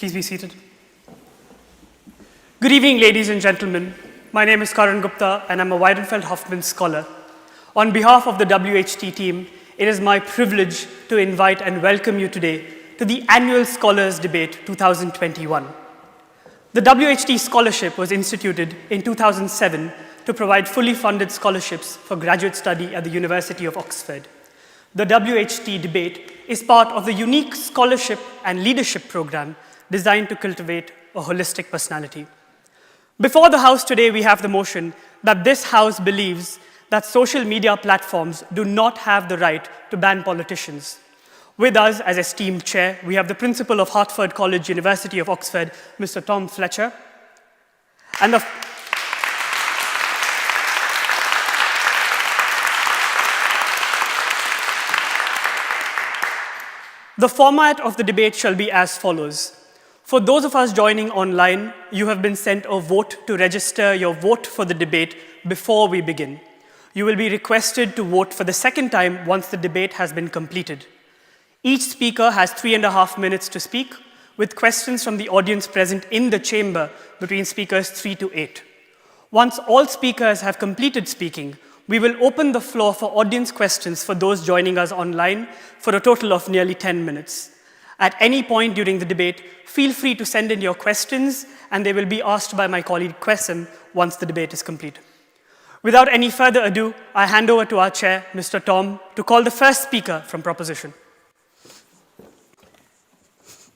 Please be seated. Good evening, ladies and gentlemen. My name is Karan Gupta, and I'm a Weidenfeld-Hoffmann scholar. On behalf of the WHT team, it is my privilege to invite and welcome you today to the annual Scholars Debate 2021. The WHT Scholarship was instituted in 2007 to provide fully funded scholarships for graduate study at the University of Oxford. The WHT Debate is part of the unique scholarship and leadership program designed to cultivate a holistic personality. Before the House today, we have the motion that this House believes that social media platforms do not have the right to ban politicians. With us as esteemed chair, we have the principal of Hertford College, University of Oxford, Mr. Tom Fletcher, and the format of the debate shall be as follows. For those of us joining online, you have been sent a vote to register your vote for the debate before we begin. You will be requested to vote for the second time once the debate has been completed. Each speaker has 3.5 minutes to speak, with questions from the audience present in the chamber between speakers 3 to 8. Once all speakers have completed speaking, we will open the floor for audience questions for those joining us online for a total of nearly 10 minutes. At any point during the debate, feel free to send in your questions, and they will be asked by my colleague Kwesem once the debate is complete. Without any further ado, I hand over to our chair, Mr. Tom, to call the first speaker from Proposition.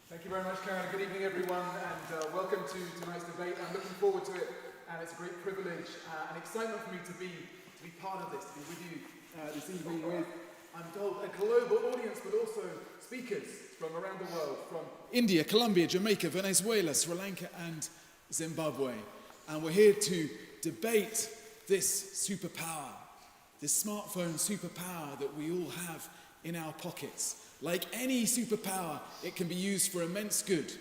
Thank you very much, Karen. Good evening, everyone, and welcome to tonight's debate. I'm looking forward to it, and it's a great privilege and excitement for me to be part of this, to be with you this evening with, I'm told, a global audience, but also speakers from around the world, from India, Colombia, Jamaica, Venezuela, Sri Lanka, and Zimbabwe. And we're here to debate this superpower, this smartphone superpower that we all have in our pockets. Like any superpower, it can be used for immense good,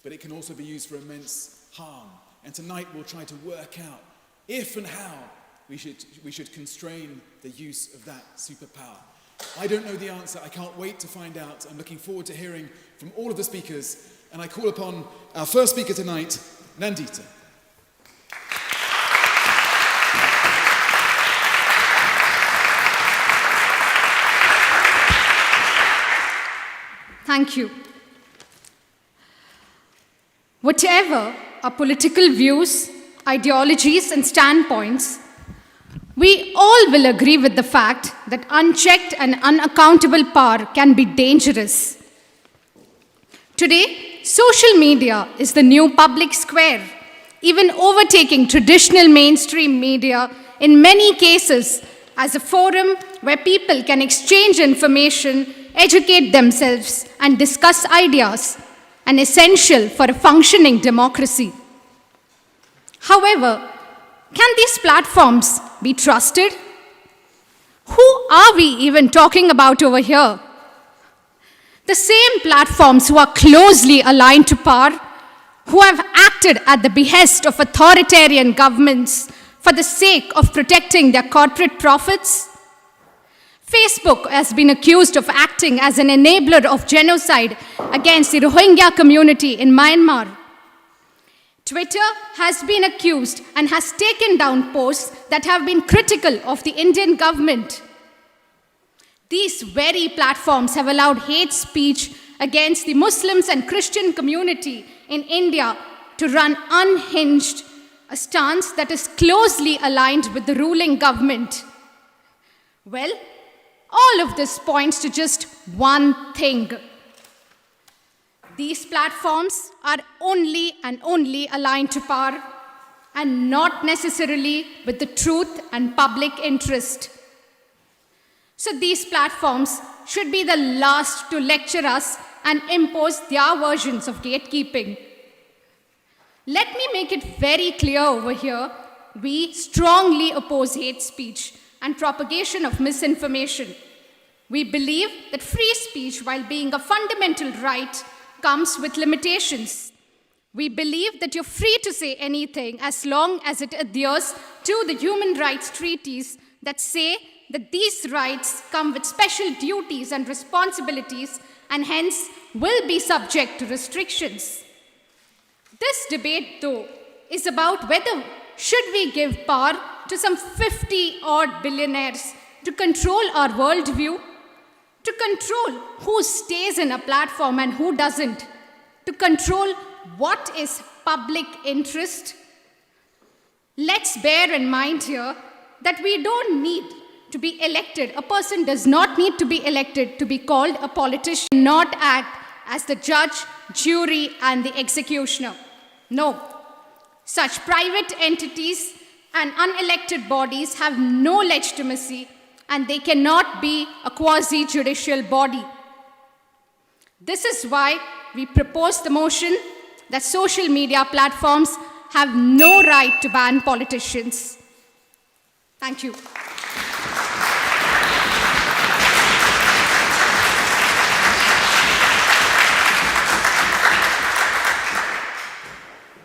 but it can also be used for immense harm. And tonight we'll try to work out if and how we should constrain the use of that superpower. I don't know the answer. I can't wait to find out. I'm looking forward to hearing from all of the speakers. And I call upon our first speaker tonight, Nandita. Thank you. Whatever our political views, ideologies, and standpoints, we all will agree with the fact that unchecked and unaccountable power can be dangerous. Today, social media is the new public square, even overtaking traditional mainstream media in many cases as a forum where people can exchange information, educate themselves, and discuss ideas, and essential for a functioning democracy. However, can these platforms be trusted? Who are we even talking about over here? The same platforms who are closely aligned to power, who have acted at the behest of authoritarian governments for the sake of protecting their corporate profits. Facebook has been accused of acting as an enabler of genocide against the Rohingya community in Myanmar. Twitter has been accused and has taken down posts that have been critical of the Indian government. These very platforms have allowed hate speech against the Muslims and Christian community in India to run unhinged, a stance that is closely aligned with the ruling government. Well, all of this points to just one thing. These platforms are only and only aligned to power and not necessarily with the truth and public interest. So these platforms should be the last to lecture us and impose their versions of gatekeeping. Let me make it very clear over here, we strongly oppose hate speech and propagation of misinformation. We believe that free speech, while being a fundamental right, comes with limitations. We believe that you're free to say anything as long as it adheres to the human rights treaties that say that these rights come with special duties and responsibilities and hence will be subject to restrictions. This debate, though, is about whether should we give power to some 50-odd billionaires to control our worldview, to control who stays in a platform and who doesn't, to control what is public interest. Let's bear in mind here that we don't need to be elected. A person does not need to be elected to be called a politician, not act as the judge, jury, and the executioner. No. Such private entities and unelected bodies have no legitimacy, and they cannot be a quasi-judicial body. This is why we propose the motion that social media platforms have no right to ban politicians. Thank you.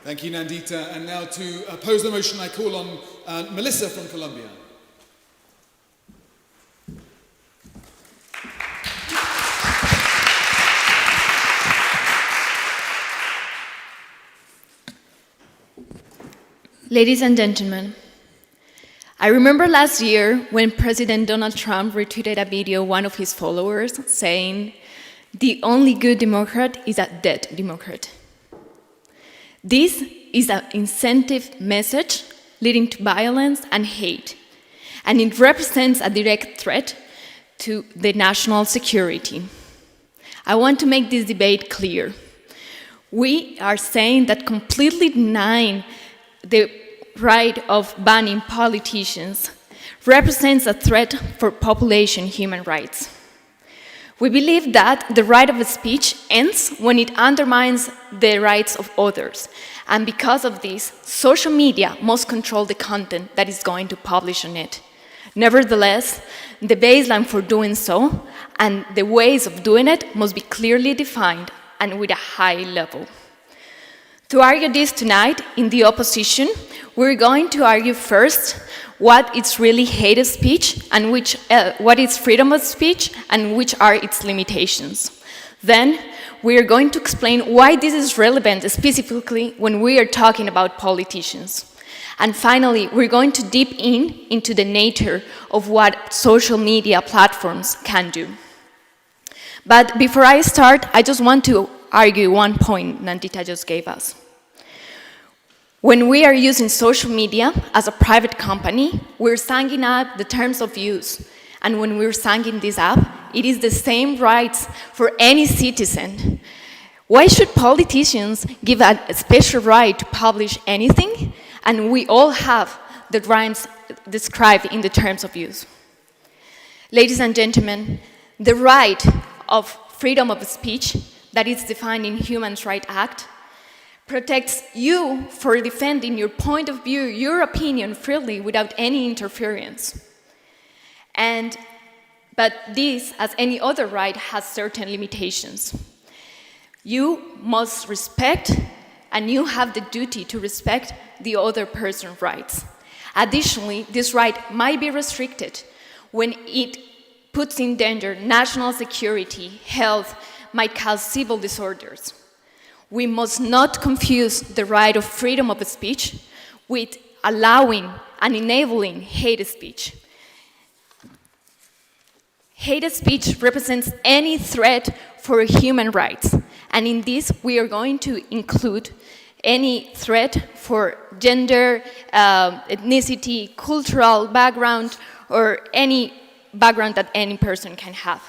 Thank you, Nandita. And now to oppose the motion, I call on Melissa from Colombia. Ladies and gentlemen, I remember last year when President Donald Trump retweeted a video of one of his followers saying, "The only good Democrat is a dead Democrat." This is an incentive message leading to violence and hate, and it represents a direct threat to the national security. I want to make this debate clear. We are saying that completely denying the right of banning politicians represents a threat for population human rights. We believe that the right of speech ends when it undermines the rights of others, and because of this, social media must control the content that is going to publish on it. Nevertheless, the baseline for doing so and the ways of doing it must be clearly defined and with a high level. To argue this tonight in the opposition, we're going to argue first what is really hate speech and what is freedom of speech and which are its limitations. Then we are going to explain why this is relevant specifically when we are talking about politicians. And finally, we're going to deep into the nature of what social media platforms can do. But before I start, I just want to argue one point Nandita just gave us. When we are using social media as a private company, we're signing up the terms of use. And when we're signing this up, it is the same rights for any citizen. Why should politicians give a special right to publish anything? And we all have the rights described in the terms of use. Ladies and gentlemen, the right of freedom of speech that is defined in Human Rights Act protects you for defending your point of view, your opinion freely without any interference. But this, as any other right, has certain limitations. You must respect, and you have the duty to respect the other person's rights. Additionally, this right might be restricted when it puts in danger national security, health, might cause civil disorders. We must not confuse the right of freedom of speech with allowing and enabling hate speech. Hate speech represents any threat for human rights, and in this we are going to include any threat for gender, ethnicity, cultural background, or any background that any person can have.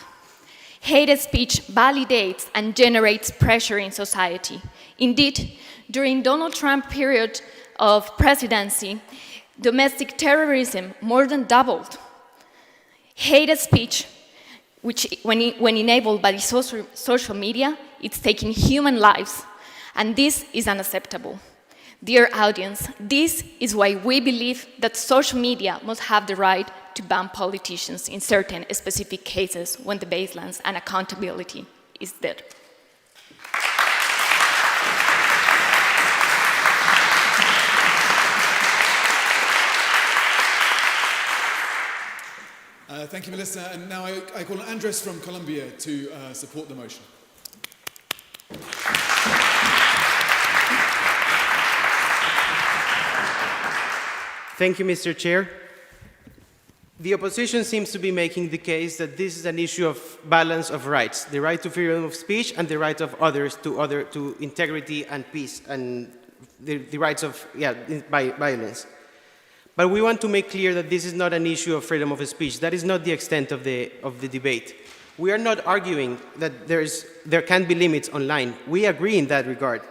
Hate speech validates and generates pressure in society. Indeed, during Donald Trump's period of presidency, domestic terrorism more than doubled. Hate speech, which when enabled by social media, it's taking human lives, and this is unacceptable. Dear audience, this is why we believe that social media must have the right to ban politicians in certain specific cases when the baselines and accountability is there. Thank you, Melissa. And now I call on Andres from Colombia to support the motion. Thank you, Mr. Chair. The opposition seems to be making the case that this is an issue of balance of rights, the right to freedom of speech and the right of others to integrity and peace, and the rights of violence. But we want to make clear that this is not an issue of freedom of speech. That is not the extent of the debate. We are not arguing that there can be limits online. We agree in that regard.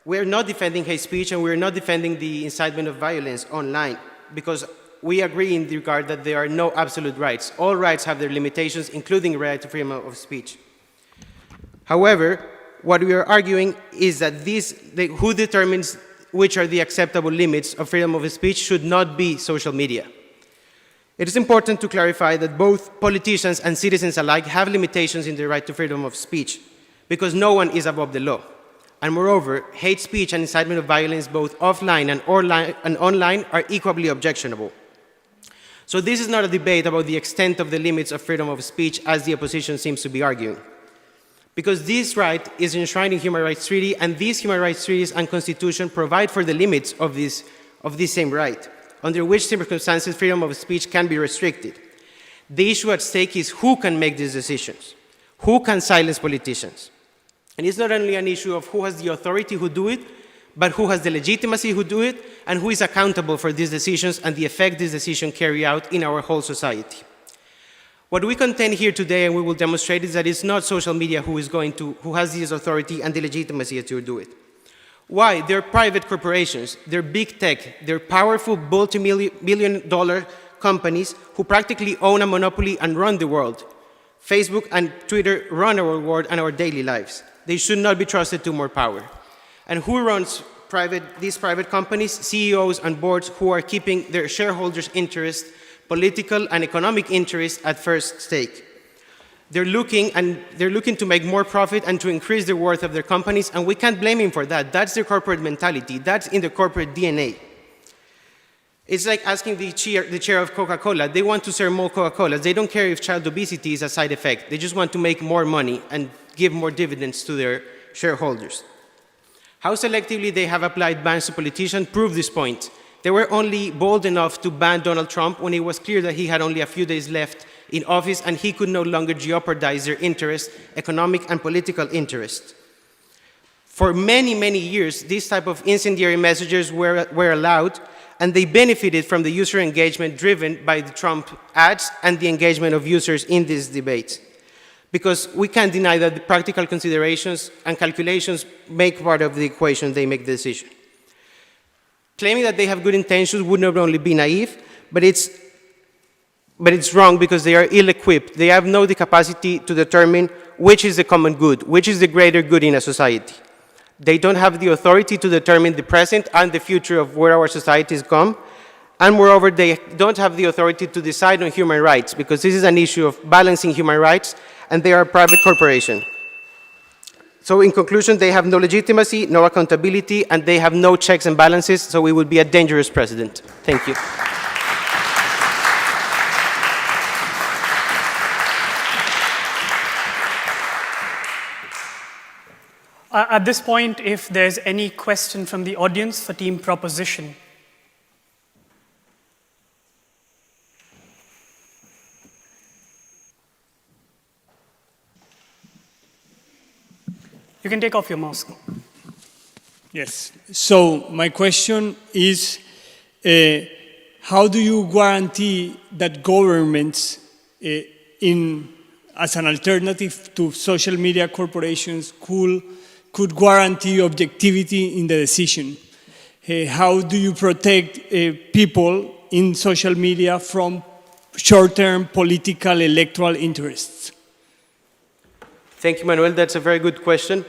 We are not defending hate speech and we are not defending the incitement of violence online, because we agree in the regard that there are no absolute rights. All rights have their limitations, including the right to freedom of speech. However, what we are arguing is that who determines which are the acceptable limits of freedom of speech should not be social media. It is important to clarify that both politicians and citizens alike have limitations in the right to freedom of speech, because no one is above the law. And moreover, hate speech and incitement of violence, both offline and online, are equally objectionable. So this is not a debate about the extent of the limits of freedom of speech, as the opposition seems to be arguing. Because this right is enshrined in human rights treaty, and these human rights treaties and constitution provide for the limits of this same right, under which circumstances freedom of speech can be restricted. The issue at stake is who can make these decisions, who can silence politicians. And it's not only an issue of who has the authority who do it, but who has the legitimacy who do it, and who is accountable for these decisions and the effect these decisions carry out in our whole society. What we contend here today, and we will demonstrate, is that it's not social media who has this authority and the legitimacy to do it. Why? They're private corporations, they're big tech, they're powerful multi-billion-dollar companies who practically own a monopoly and run the world. Facebook and Twitter run our world and our daily lives. They should not be trusted to more power. And who runs these private companies? CEOs and boards who are keeping their shareholders' interest, political and economic interests at first stake. They're looking to make more profit and to increase the worth of their companies, and we can't blame them for that. That's their corporate mentality. That's in the corporate DNA. It's like asking the chair of Coca-Cola. They want to serve more Coca-Colas. They don't care if child obesity is a side effect. They just want to make more money and give more dividends to their shareholders. How selectively they have applied bans to politicians prove this point. They were only bold enough to ban Donald Trump when it was clear that he had only a few days left in office and he could no longer jeopardize their interests, economic and political interests. For many, many years, these type of incendiary messages were allowed, and they benefited from the user engagement driven by the Trump ads and the engagement of users in these debates. Because we can't deny that the practical considerations and calculations make part of the equation, they make the decision. Claiming that they have good intentions would not only be naive, but it's wrong because they are ill-equipped. They have no capacity to determine which is the common good, which is the greater good in a society. They don't have the authority to determine the present and the future of where our societies come. And moreover, they don't have the authority to decide on human rights, because this is an issue of balancing human rights, and they are a private corporation. So in conclusion, they have no legitimacy, no accountability, and they have no checks and balances, so we would be a dangerous president. Thank you. At this point, if there's any question from the audience for team proposition. You can take off your mask. Yes. So my question is, how do you guarantee that governments, as an alternative to social media corporations, could guarantee objectivity in the decision? How do you protect people in social media from short-term political electoral interests? Thank you, Manuel. That's a very good question.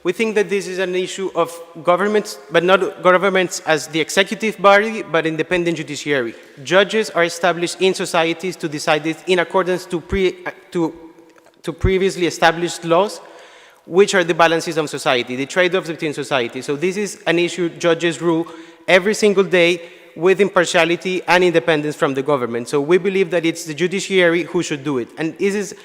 We think that this is an issue of governments, but not governments as the executive body, but independent judiciary. Judges are established in societies to decide this in accordance to previously established laws, which are the balances of society, the trade-offs between society. So this is an issue judges rule every single day with impartiality and independence from the government. So we believe that it's the judiciary who should do it. And this is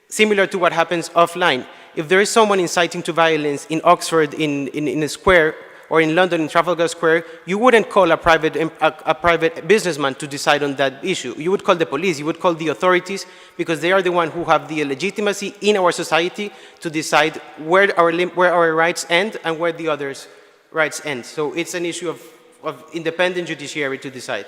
similar to what happens offline. If there is someone inciting to violence in Oxford in a square or in London in Trafalgar Square, you wouldn't call a private businessman to decide on that issue. You would call the police, you would call the authorities, because they are the ones who have the legitimacy in our society to decide where our rights end and where the others' rights end. So it's an issue of independent judiciary to decide.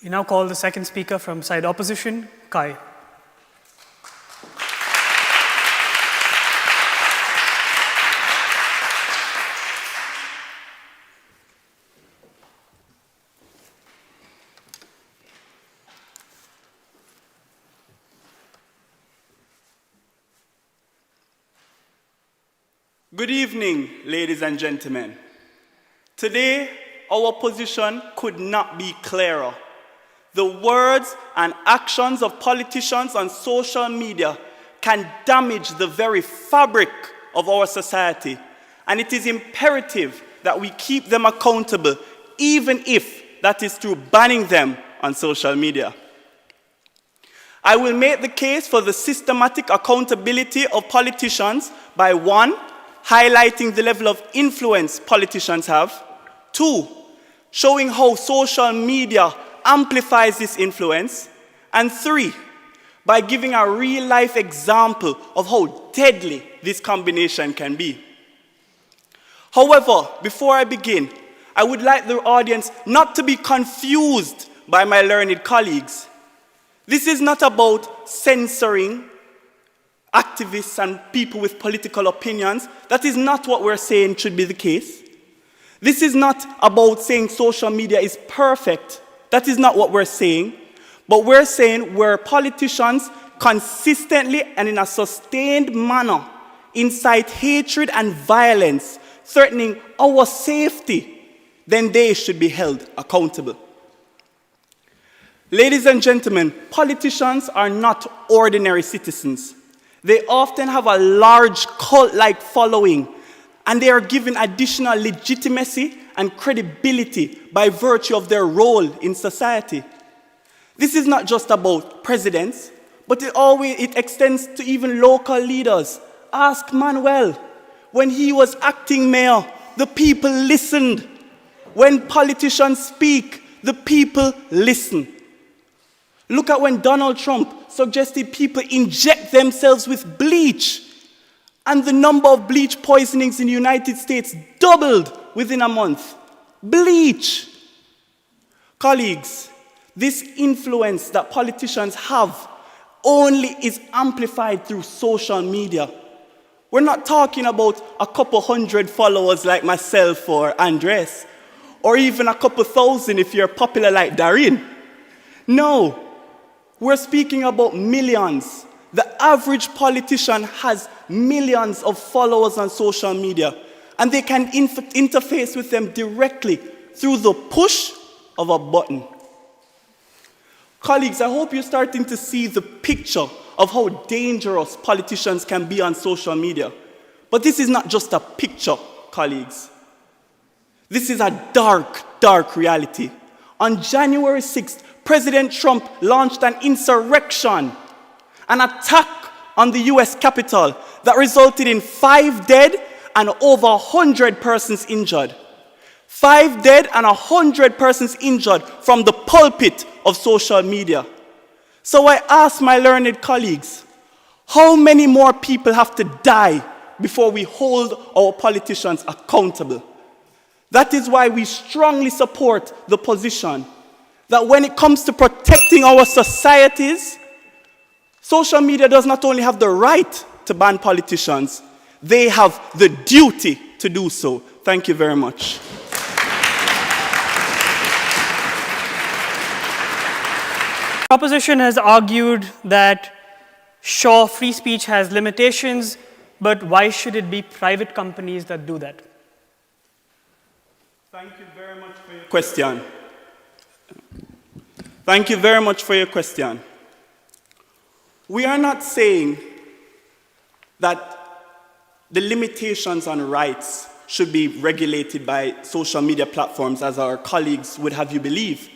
We now call the second speaker from side opposition, Kai. Good evening, ladies and gentlemen. Today, our position could not be clearer. The words and actions of politicians on social media can damage the very fabric of our society, and it is imperative that we keep them accountable, even if that is through banning them on social media. I will make the case for the systematic accountability of politicians by 1, highlighting the level of influence politicians have, 2, showing how social media amplifies this influence, and 3, by giving a real-life example of how deadly this combination can be. However, before I begin, I would like the audience not to be confused by my learned colleagues. This is not about censoring activists and people with political opinions. That is not what we're saying should be the case. This is not about saying social media is perfect. That is not what we're saying. But we're saying where politicians consistently and in a sustained manner incite hatred and violence, threatening our safety, then they should be held accountable. Ladies and gentlemen, politicians are not ordinary citizens. They often have a large cult-like following, and they are given additional legitimacy and credibility by virtue of their role in society. This is not just about presidents, but it extends to even local leaders. Ask Manuel. When he was acting mayor, the people listened. When politicians speak, the people listen. Look at when Donald Trump suggested people inject themselves with bleach, and the number of bleach poisonings in the United States doubled within a month. Bleach. Colleagues, this influence that politicians have only is amplified through social media. We're not talking about a couple hundred followers like myself or Andres, or even a couple thousand if you're popular like Darin. No, we're speaking about millions. The average politician has millions of followers on social media, and they can interface with them directly through the push of a button. Colleagues, I hope you're starting to see the picture of how dangerous politicians can be on social media. But this is not just a picture, colleagues. This is a dark, dark reality. On January 6th, President Trump launched an insurrection, an attack on the US Capitol that resulted in 5 dead and over 100 persons injured. 5 dead and 100 persons injured from the pulpit of social media. So I ask my learned colleagues, how many more people have to die before we hold our politicians accountable? That is why we strongly support the position that when it comes to protecting our societies, social media does not only have the right to ban politicians, they have the duty to do so. Thank you very much. Opposition has argued that, sure, free speech has limitations, but why should it be private companies that do that? Thank you very much for your question. Thank you very much for your question. We are not saying that the limitations on rights should be regulated by social media platforms, as our colleagues would have you believe.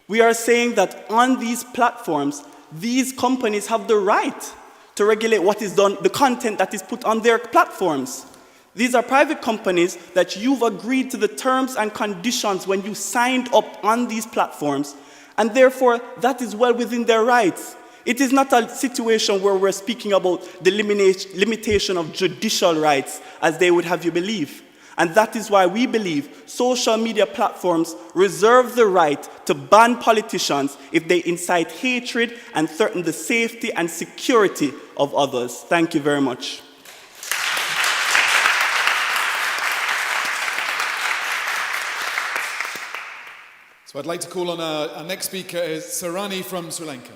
We are saying that on these platforms, these companies have the right to regulate what is done, the content that is put on their platforms. These are private companies that you've agreed to the terms and conditions when you signed up on these platforms, and therefore that is well within their rights. It is not a situation where we're speaking about the limitation of judicial rights, as they would have you believe. And that is why we believe social media platforms reserve the right to ban politicians if they incite hatred and threaten the safety and security of others. Thank you very much. So I'd like to call on our next speaker is Sarani from Sri Lanka.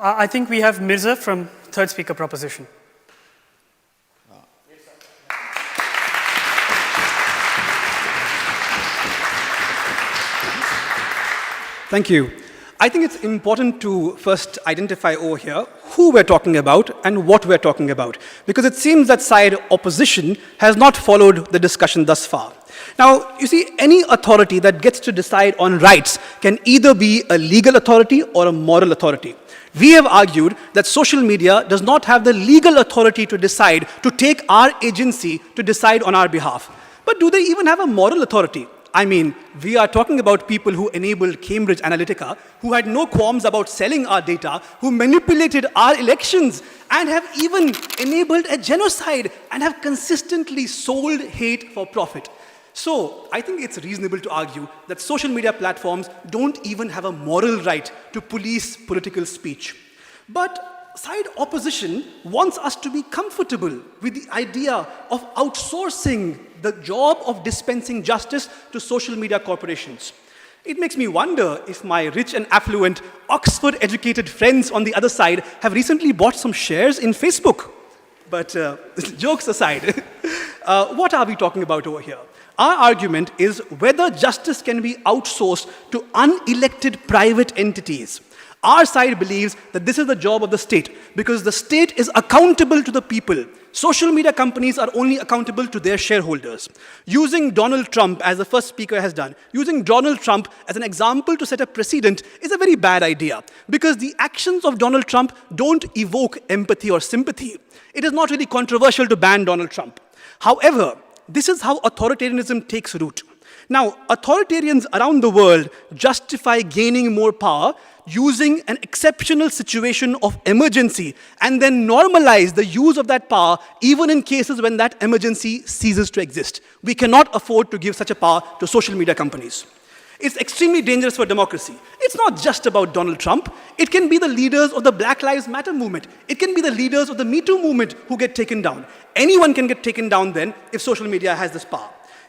I think we have Mirza from third speaker proposition. Thank you. I think it's important to first identify over here who we're talking about and what we're talking about, because it seems that side opposition has not followed the discussion thus far. Now, you see, any authority that gets to decide on rights can either be a legal authority or a moral authority. We have argued that social media does not have the legal authority to decide, to take our agency to decide on our behalf. But do they even have a moral authority? I mean, we are talking about people who enabled Cambridge Analytica, who had no qualms about selling our data, who manipulated our elections, and have even enabled a genocide and have consistently sold hate for profit. So, I think it's reasonable to argue that social media platforms don't even have a moral right to police political speech. But side opposition wants us to be comfortable with the idea of outsourcing the job of dispensing justice to social media corporations. It makes me wonder if my rich and affluent, Oxford-educated friends on the other side have recently bought some shares in Facebook. But jokes aside, what are we talking about over here? Our argument is whether justice can be outsourced to unelected private entities. Our side believes that this is the job of the state because the state is accountable to the people. Social media companies are only accountable to their shareholders. Using Donald Trump, as the first speaker has done, using Donald Trump as an example to set a precedent is a very bad idea because the actions of Donald Trump don't evoke empathy or sympathy. It is not really controversial to ban Donald Trump. However, this is how authoritarianism takes root. Now, authoritarians around the world justify gaining more power using an exceptional situation of emergency and then normalize the use of that power even in cases when that emergency ceases to exist. We cannot afford to give such a power to social media companies. It's extremely dangerous for democracy. It's not just about Donald Trump. It can be the leaders of the Black Lives Matter movement. It can be the leaders of the Me Too movement who get taken down. Anyone can get taken down then if social media has this power.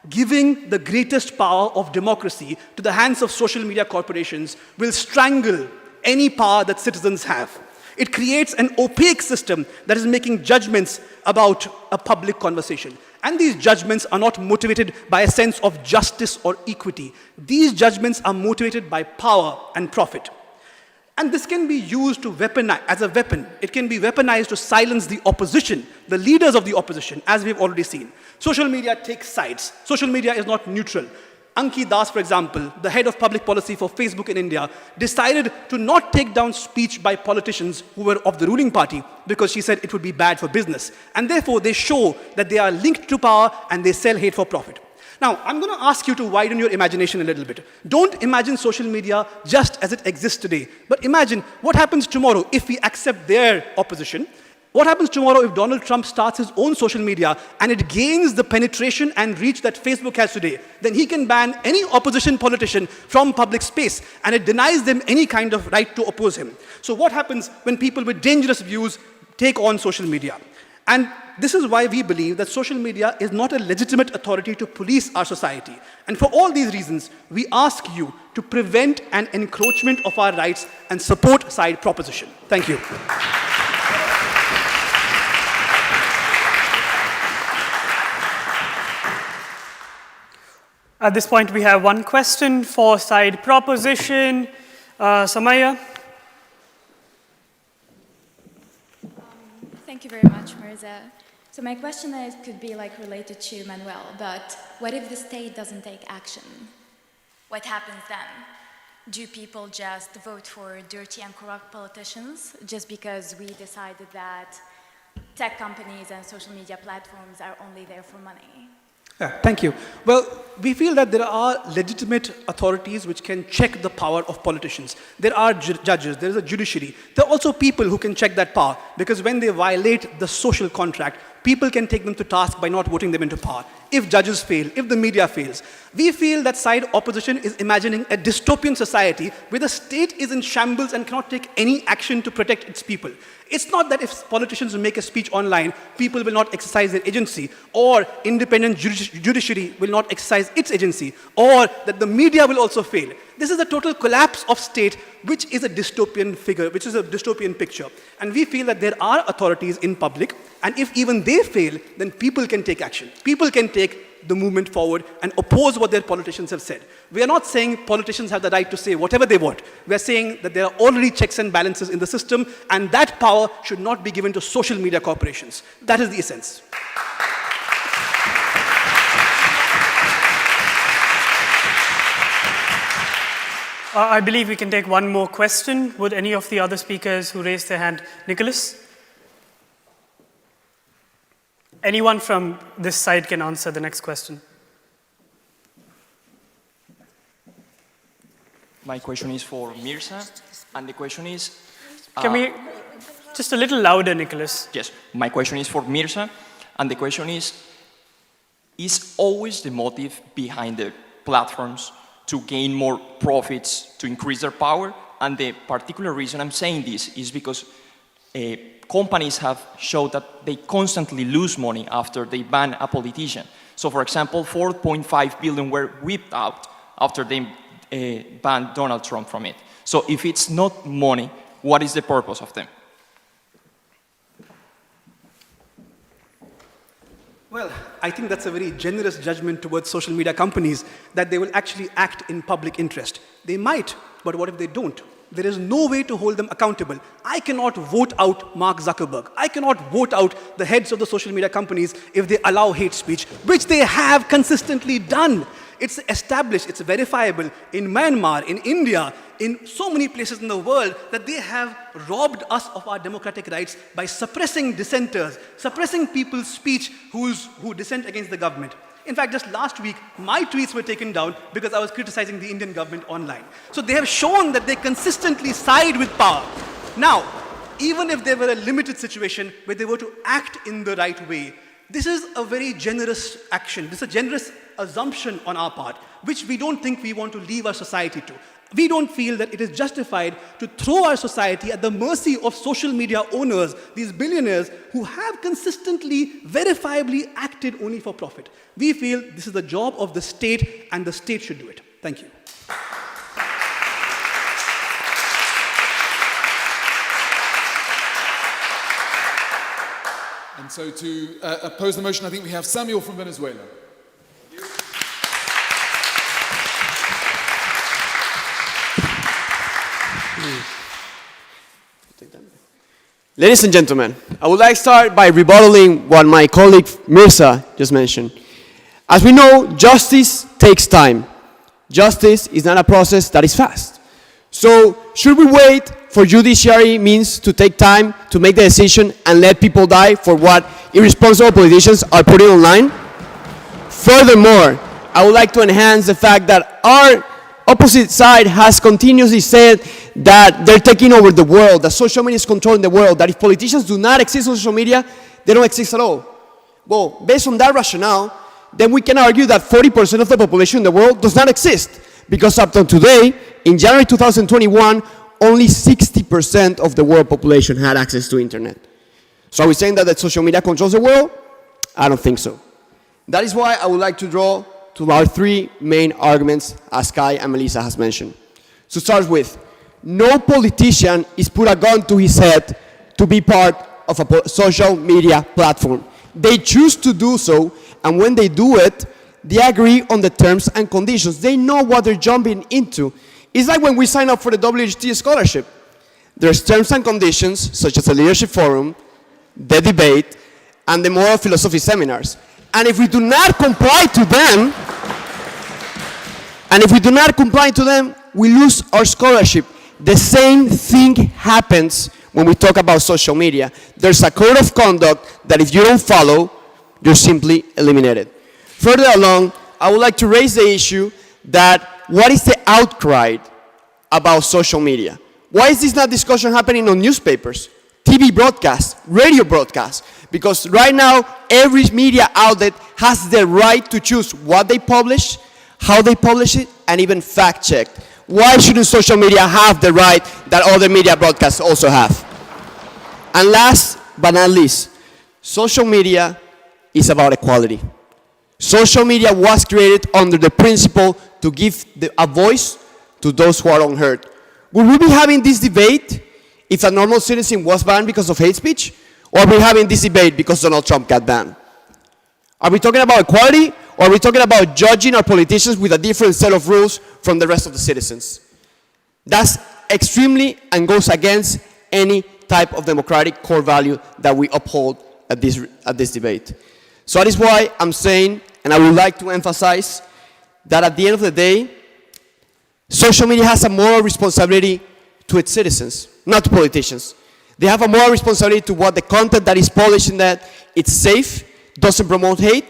Giving the greatest power of democracy to the hands of social media corporations will strangle any power that citizens have. It creates an opaque system that is making judgments about a public conversation. And these judgments are not motivated by a sense of justice or equity. These judgments are motivated by power and profit. And this can be used to weaponize, as a weapon. It can be weaponized to silence the opposition, the leaders of the opposition, as we've already seen. Social media takes sides. Social media is not neutral. Anki Das, for example, the head of public policy for Facebook in India, decided to not take down speech by politicians who were of the ruling party because she said it would be bad for business. And therefore, they show that they are linked to power and they sell hate for profit. Now, I'm going to ask you to widen your imagination a little bit. Don't imagine social media just as it exists today, but imagine what happens tomorrow if we accept their opposition. What happens tomorrow if Donald Trump starts his own social media and it gains the penetration and reach that Facebook has today? Then he can ban any opposition politician from public space and it denies them any kind of right to oppose him. So what happens when people with dangerous views take on social media? And this is why we believe that social media is not a legitimate authority to police our society. And for all these reasons, we ask you to prevent an encroachment of our rights and support side proposition. Thank you. At this point, we have one question for side proposition. Samaya? Thank you very much, Mirza. So my question could be like related to Manuel, but what if the state doesn't take action? What happens then? Do people just vote for dirty and corrupt politicians just because we decided that tech companies and social media platforms are only there for money? Thank you. Well, we feel that there are legitimate authorities which can check the power of politicians. There are judges, there is a judiciary. There are also people who can check that power, because when they violate the social contract, people can take them to task by not voting them into power. If judges fail, if the media fails, we feel that side opposition is imagining a dystopian society where the state is in shambles and cannot take any action to protect its people. It's not that if politicians make a speech online, people will not exercise their agency, or independent judiciary will not exercise its agency, or that the media will also fail. This is a total collapse of state, which is a dystopian figure, which is a dystopian picture. And we feel that there are authorities in public, and if even they fail, then people can take action. People can take the movement forward and oppose what their politicians have said. We are not saying politicians have the right to say whatever they want. We are saying that there are already checks and balances in the system, and that power should not be given to social media corporations. That is the essence. I believe we can take one more question. Would any of the other speakers who raised their hand? Nicholas? Anyone from this side can answer the next question. My question is for Mirza, and the question is... Can we... Just a little louder, Nicholas. Yes, my question is for Mirza, and the question is always the motive behind the platforms to gain more profits, to increase their power? And the particular reason I'm saying this is because companies have showed that they constantly lose money after they ban a politician. So for example, 4.5 billion were whipped out after they banned Donald Trump from it. So if it's not money, what is the purpose of them? Well, I think that's a very generous judgment towards social media companies, that they will actually act in public interest. They might, but what if they don't? There is no way to hold them accountable. I cannot vote out Mark Zuckerberg. I cannot vote out the heads of the social media companies if they allow hate speech, which they have consistently done. It's established, it's verifiable in Myanmar, in India, in so many places in the world, that they have robbed us of our democratic rights by suppressing dissenters, suppressing people's speech who dissent against the government. In fact, just last week, my tweets were taken down because I was criticizing the Indian government online. So they have shown that they consistently side with power. Now, even if there were a limited situation where they were to act in the right way, this is a very generous action. This is a generous assumption on our part, which we don't think we want to leave our society to. We don't feel that it is justified to throw our society at the mercy of social media owners, these billionaires who have consistently, verifiably acted only for profit. We feel this is the job of the state, and the state should do it. Thank you. And so to oppose the motion, I think we have Samuel from Venezuela. Ladies and gentlemen, I would like to start by rebuttaling what my colleague Mirza just mentioned. As we know, justice takes time. Justice is not a process that is fast. So, should we wait for judiciary means to take time to make the decision and let people die for what irresponsible politicians are putting online? Furthermore, I would like to enhance the fact that our opposite side has continuously said that they're taking over the world, that social media is controlling the world, that if politicians do not exist on social media, they don't exist at all. Well, based on that rationale, then we can argue that 40% of the population in the world does not exist, because up to today, in January 2021, only 60% of the world population had access to internet. So are we saying that social media controls the world? I don't think so. That is why I would like to draw to our three main arguments, as Kai and Melissa has mentioned. To start with, no politician is put a gun to his head to be part of a social media platform. They choose to do so, and when they do it, they agree on the terms and conditions. They know what they're jumping into. It's like when we sign up for the WHT scholarship. There's terms and conditions, such as a leadership forum, the debate, and the moral philosophy seminars. And if we do not comply to them, we lose our scholarship. The same thing happens when we talk about social media. There's a code of conduct that if you don't follow, you're simply eliminated. Further along, I would like to raise the issue that what is the outcry about social media? Why is this not discussion happening on newspapers, TV broadcasts, radio broadcasts? Because right now, every media outlet has the right to choose what they publish, how they publish it, and even fact check. Why shouldn't social media have the right that other media broadcasts also have? And last but not least, social media is about equality. Social media was created under the principle to give a voice to those who are unheard. Would we be having this debate if a normal citizen was banned because of hate speech? Or are we having this debate because Donald Trump got banned? Are we talking about equality, or are we talking about judging our politicians with a different set of rules from the rest of the citizens? That's extremely and goes against any type of democratic core value that we uphold at this debate. So that is why I'm saying, and I would like to emphasize, that at the end of the day, social media has a moral responsibility to its citizens, not to politicians. They have a moral responsibility to what the content that is published in that it's safe, doesn't promote hate,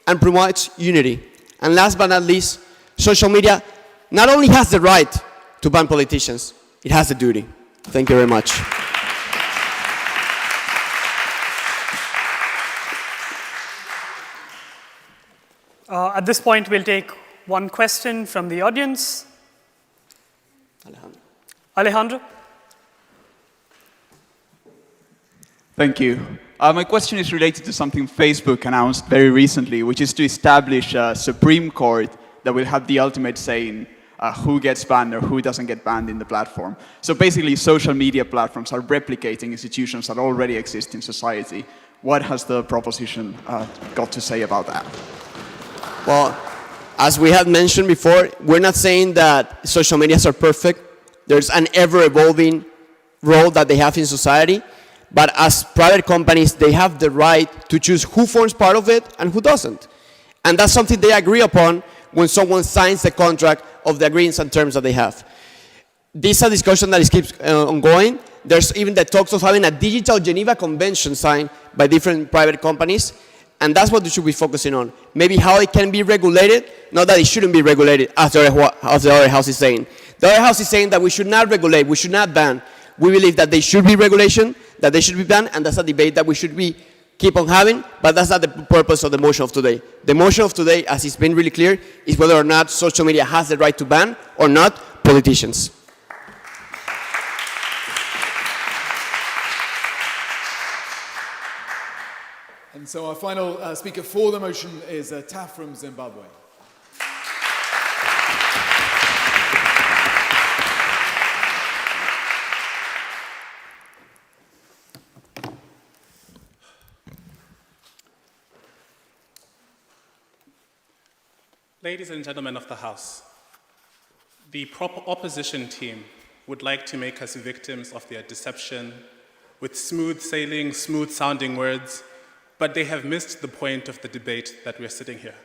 and promotes unity. And last but not least, social media not only has the right to ban politicians, it has the duty. Thank you very much. At this point, we'll take one question from the audience. Alejandro? Thank you. My question is related to something Facebook announced very recently, which is to establish a Supreme Court that will have the ultimate say in who gets banned or who doesn't get banned in the platform. So basically, social media platforms are replicating institutions that already exist in society. What has the proposition got to say about that? Well, as we had mentioned before, we're not saying that social medias are perfect. There's an ever-evolving role that they have in society. But as private companies, they have the right to choose who forms part of it and who doesn't. And that's something they agree upon when someone signs the contract of the agreements and terms that they have. This is a discussion that keeps ongoing. There's even the talks of having a digital Geneva Convention signed by different private companies. And that's what we should be focusing on. Maybe how it can be regulated, not that it shouldn't be regulated, as the other house is saying. The other house is saying that we should not regulate, we should not ban. We believe that there should be regulation, that they should be banned, and that's a debate that we should keep on having, but that's not the purpose of the motion of today. The motion of today, as it's been really clear, is whether or not social media has the right to ban or not politicians. And so our final speaker for the motion is Taf from Zimbabwe. Ladies and gentlemen of the House, the opposition team would like to make us victims of their deception with smooth sailing, smooth sounding words, but they have missed the point of the debate that we're sitting here.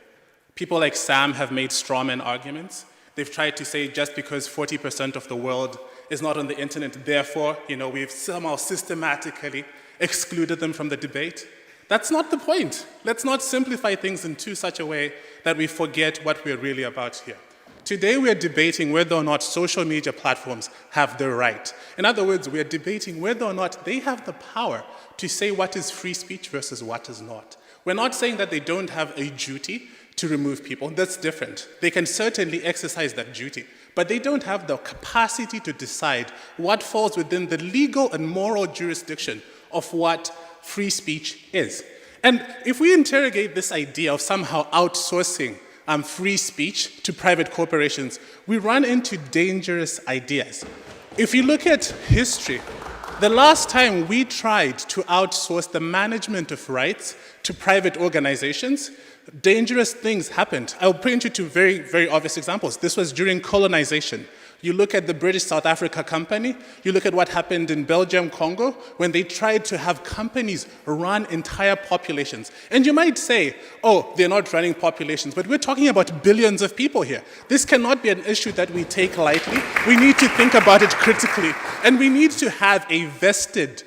People like Sam have made strawman arguments. They've tried to say just because 40% of the world is not on the internet, therefore, we've somehow systematically excluded them from the debate. That's not the point. Let's not simplify things into such a way that we forget what we're really about here. Today we're debating whether or not social media platforms have the right. In other words, we're debating whether or not they have the power to say what is free speech versus what is not. We're not saying that they don't have a duty to remove people. That's different. They can certainly exercise that duty, but they don't have the capacity to decide what falls within the legal and moral jurisdiction of what free speech is. And if we interrogate this idea of somehow outsourcing free speech to private corporations, we run into dangerous ideas. If you look at history, the last time we tried to outsource the management of rights to private organizations, dangerous things happened. I'll point you to very, very obvious examples. This was during colonization. You look at the British South Africa Company, you look at what happened in Belgium, Congo, when they tried to have companies run entire populations. And you might say, oh, they're not running populations, but we're talking about billions of people here. This cannot be an issue that we take lightly. We need to think about it critically, and we need to have a vested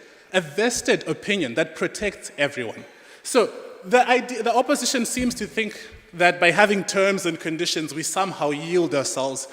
opinion that protects everyone. So the opposition seems to think that by having terms and conditions, we somehow yield ourselves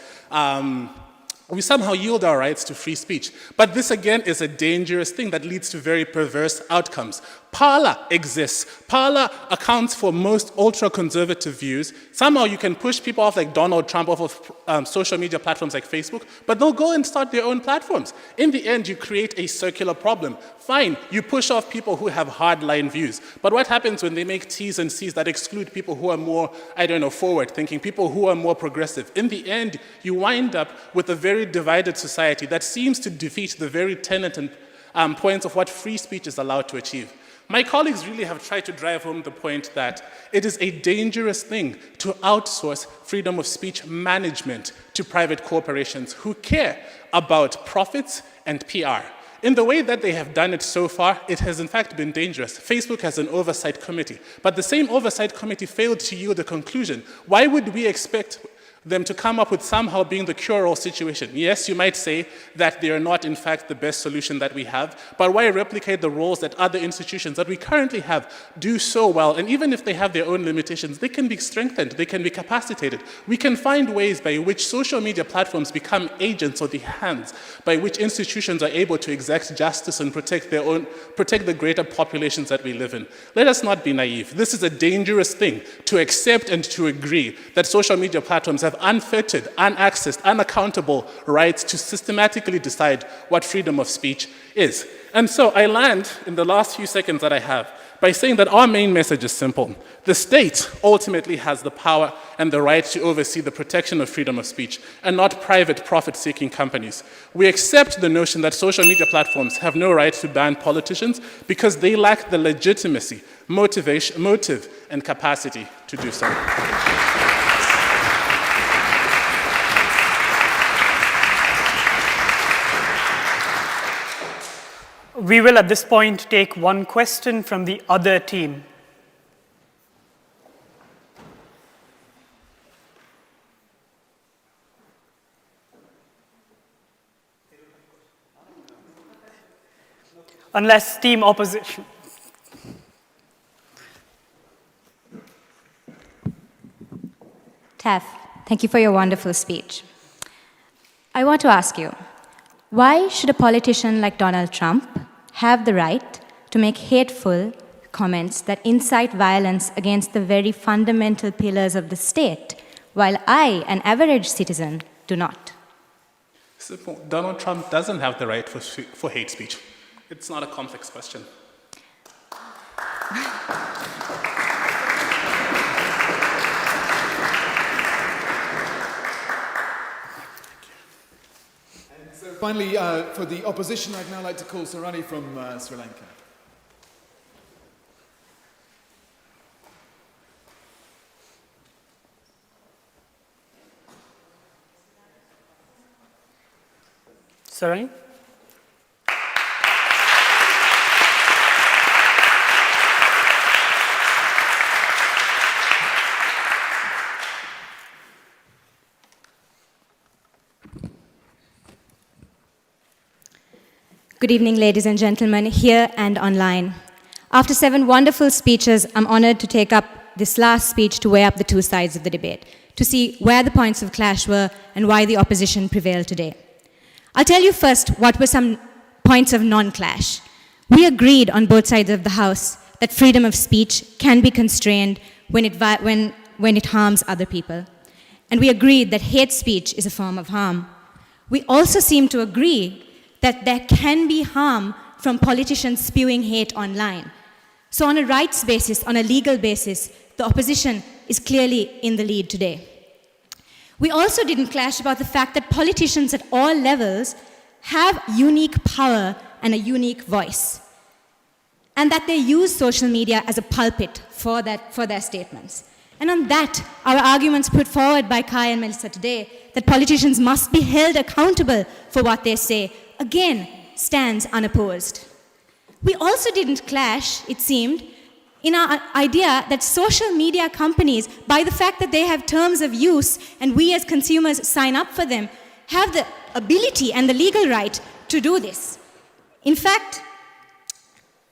we somehow yield our rights to free speech. But this, again, is a dangerous thing that leads to very perverse outcomes. Parler exists. Parler accounts for most ultra-conservative views. Somehow you can push people off like Donald Trump off of social media platforms like Facebook, but they'll go and start their own platforms. In the end, you create a circular problem. Fine, you push off people who have hardline views. But what happens when they make T's and C's that exclude people who are more, forward-thinking, people who are more progressive? In the end, you wind up with a very divided society that seems to defeat the very tenet and points of what free speech is allowed to achieve. My colleagues really have tried to drive home the point that it is a dangerous thing to outsource freedom of speech management to private corporations who care about profits and PR. In the way that they have done it so far, it has in fact been dangerous. Facebook has an oversight committee, but the same oversight committee failed to yield a conclusion. Why would we expect them to come up with somehow being the cure-all situation? Yes, you might say that they are not, in fact, the best solution that we have, but why replicate the roles that other institutions that we currently have do so well? And even if they have their own limitations, they can be strengthened, they can be capacitated. We can find ways by which social media platforms become agents or the hands by which institutions are able to exact justice and protect the greater populations that we live in. Let us not be naive. This is a dangerous thing, to accept and to agree that social media platforms have unfettered, unaccessed, unaccountable rights to systematically decide what freedom of speech is. And so I land in the last few seconds that I have by saying that our main message is simple. The state ultimately has the power and the right to oversee the protection of freedom of speech, and not private profit-seeking companies. We accept the notion that social media platforms have no right to ban politicians because they lack the legitimacy, motive, and capacity to do so. We will at this point take one question from the other team. Unless team opposition. Tef, thank you for your wonderful speech. I want to ask you, why should a politician like Donald Trump have the right to make hateful comments that incite violence against the very fundamental pillars of the state, while I, an average citizen, do not? Simple. Donald Trump doesn't have the right for hate speech. It's not a complex question. Finally, for the opposition, I'd now like to call Sarani from Sri Lanka. Sarani? Good evening, ladies and gentlemen, here and online. After 7 wonderful speeches, I'm honored to take up this last speech to weigh up the two sides of the debate, to see where the points of clash were and why the opposition prevailed today. I'll tell you first what were some points of non-clash. We agreed on both sides of the House that freedom of speech can be constrained when it harms other people. And we agreed that hate speech is a form of harm. We also seem to agree that there can be harm from politicians spewing hate online. So on a rights basis, on a legal basis, the opposition is clearly in the lead today. We also didn't clash about the fact that politicians at all levels have unique power and a unique voice, and that they use social media as a pulpit for their statements. And on that, our arguments put forward by Kai and Melissa today, that politicians must be held accountable for what they say, again, stands unopposed. We also didn't clash, it seemed, in our idea that social media companies, by the fact that they have terms of use and we as consumers sign up for them, have the ability and the legal right to do this. In fact,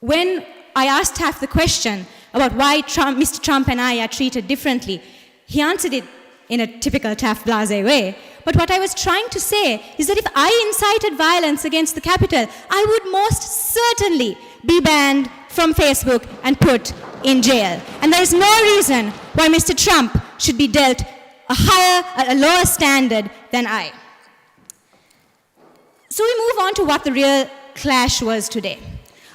when I asked Taff the question about why Mr. Trump and I are treated differently, he answered it in a typical Taff blasé way. But what I was trying to say is that if I incited violence against the Capitol, I would most certainly be banned from Facebook and put in jail. And there is no reason why Mr. Trump should be dealt a lower standard than I. So we move on to what the real clash was today,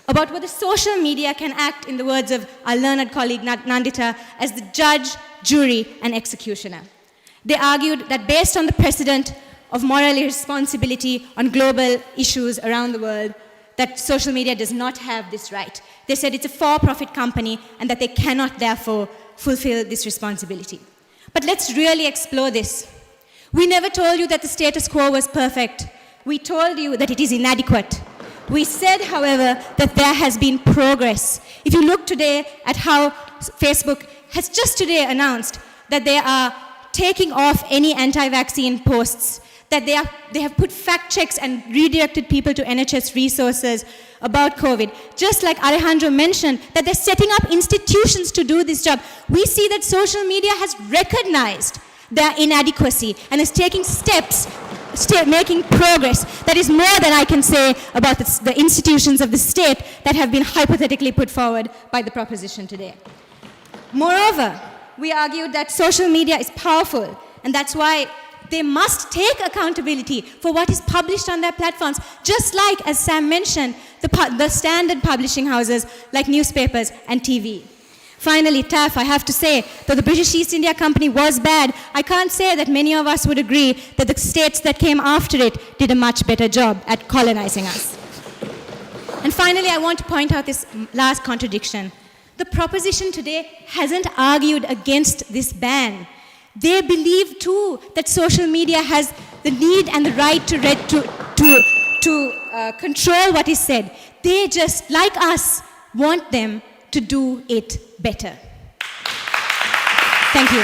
about whether social media can act, in the words of our learned colleague Nandita, as the judge, jury, and executioner. They argued that based on the precedent of moral irresponsibility on global issues around the world, that social media does not have this right. They said it's a for-profit company and that they cannot therefore fulfill this responsibility. But let's really explore this. We never told you that the status quo was perfect. We told you that it is inadequate. We said, however, that there has been progress. If you look today at how Facebook has just today announced that they are taking off any anti-vaccine posts, that they have put fact checks and redirected people to NHS resources about COVID. Just like Alejandro mentioned, that they're setting up institutions to do this job. We see that social media has recognized their inadequacy and is taking steps, making progress. That is more than I can say about the institutions of the state that have been hypothetically put forward by the proposition today. Moreover, we argued that social media is powerful, and that's why they must take accountability for what is published on their platforms, just like, as Sam mentioned, the standard publishing houses like newspapers and TV. Finally, Taff, I have to say, though the British East India Company was bad, I can't say that many of us would agree that the states that came after it did a much better job at colonizing us. And finally, I want to point out this last contradiction. The proposition today hasn't argued against this ban. They believe too that social media has the need and the right to control what is said. They just, like us, want them to do it better. Thank you.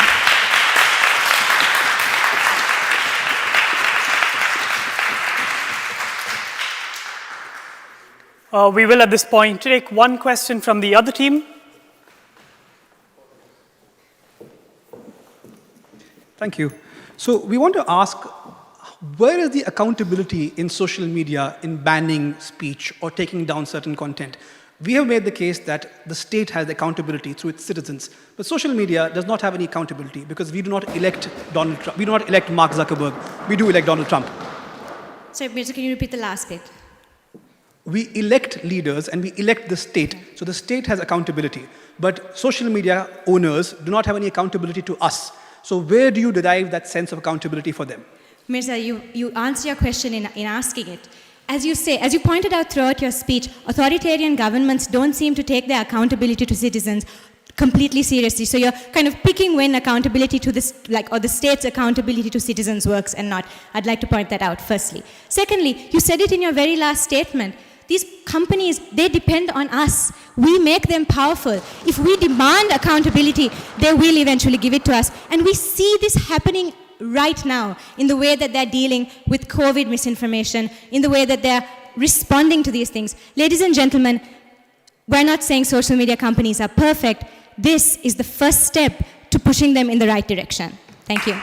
We will at this point take one question from the other team. Thank you. So we want to ask, where is the accountability in social media in banning speech or taking down certain content? We have made the case that the state has accountability through its citizens, but social media does not have any accountability because we do not elect Donald Trump. We do not elect Mark Zuckerberg. We do elect Donald Trump. Sorry, Mirza, can you repeat the last bit? We elect leaders and we elect the state. So the state has accountability, but social media owners do not have any accountability to us. So where do you derive that sense of accountability for them? Mirza, you answer your question in asking it. As you pointed out throughout your speech, authoritarian governments don't seem to take their accountability to citizens completely seriously. So you're kind of picking when accountability to this, or the state's accountability to citizens works and not. I'd like to point that out, firstly. Secondly, you said it in your very last statement. These companies, they depend on us. We make them powerful. If we demand accountability, they will eventually give it to us. And we see this happening right now in the way that they're dealing with COVID misinformation, in the way that they're responding to these things. Ladies and gentlemen, we're not saying social media companies are perfect. This is the first step to pushing them in the right direction. Thank you.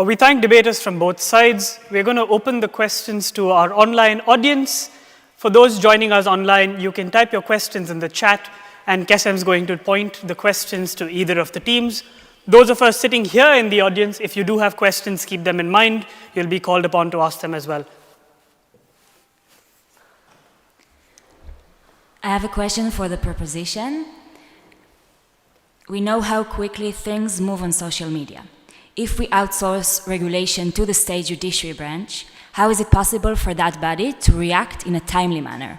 We thank debaters from both sides. We're going to open the questions to our online audience. For those joining us online, you can type your questions in the chat, and Kesem's going to point the questions to either of the teams. Those of us sitting here in the audience, if you do have questions, keep them in mind. You'll be called upon to ask them as well. I have a question for the proposition. We know how quickly things move on social media. If we outsource regulation to the state judiciary branch, how is it possible for that body to react in a timely manner?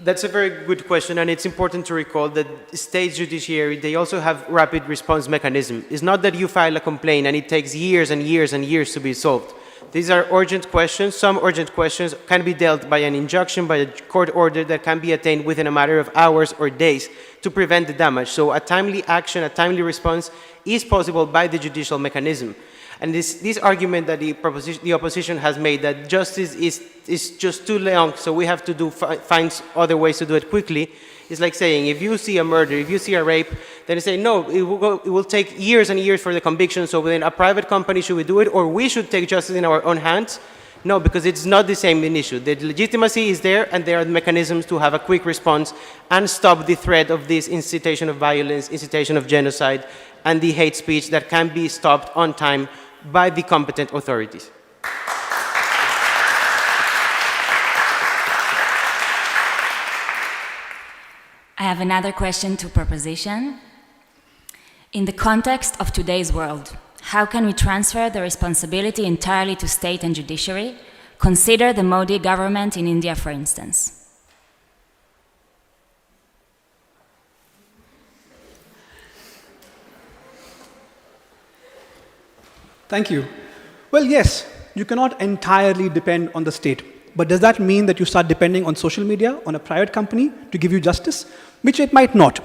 That's a very good question, and it's important to recall that state judiciary, they also have rapid response mechanism. It's not that you file a complaint and it takes years and years and years to be solved. These are urgent questions. Some urgent questions can be dealt by an injunction, by a court order that can be attained within a matter of hours or days to prevent the damage. So a timely action, a timely response is possible by the judicial mechanism. And this argument that the opposition has made, that justice is just too long, so we have to find other ways to do it quickly, is like saying, if you see a murder, if you see a rape, then you say, no, it will take years and years for the conviction, so within a private company should we do it, or we should take justice in our own hands? No, because it's not the same issue. The legitimacy is there, and there are mechanisms to have a quick response and stop the threat of this incitation of violence, incitation of genocide, and the hate speech that can be stopped on time by the competent authorities. I have another question to proposition. In the context of today's world, how can we transfer the responsibility entirely to state and judiciary? Consider the Modi government in India, for instance. Thank you. Well, yes, you cannot entirely depend on the state. But does that mean that you start depending on social media, on a private company to give you justice? Which it might not.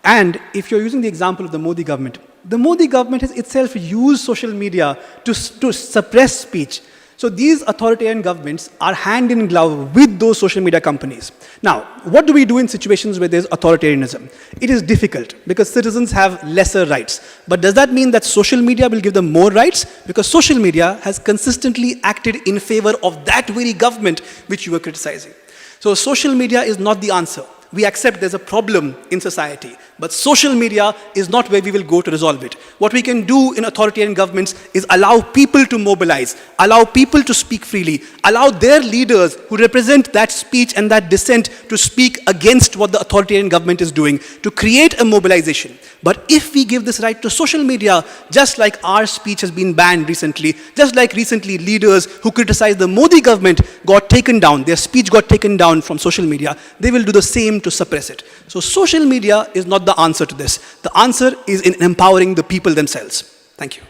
And if you're using the example of the Modi government has itself used social media to suppress speech. So these authoritarian governments are hand in glove with those social media companies. Now, what do we do in situations where there's authoritarianism? It is difficult because citizens have lesser rights. But does that mean that social media will give them more rights? Because social media has consistently acted in favor of that very government which you were criticizing. So social media is not the answer. We accept there's a problem in society, but social media is not where we will go to resolve it. What we can do in authoritarian governments is allow people to mobilize, allow people to speak freely, allow their leaders who represent that speech and that dissent to speak against what the authoritarian government is doing, to create a mobilization. But if we give this right to social media, just like our speech has been banned recently, just like recently leaders who criticized the Modi government got taken down, their speech got taken down from social media, they will do the same to suppress it. So social media is not the answer to this. The answer is in empowering the people themselves. Thank you.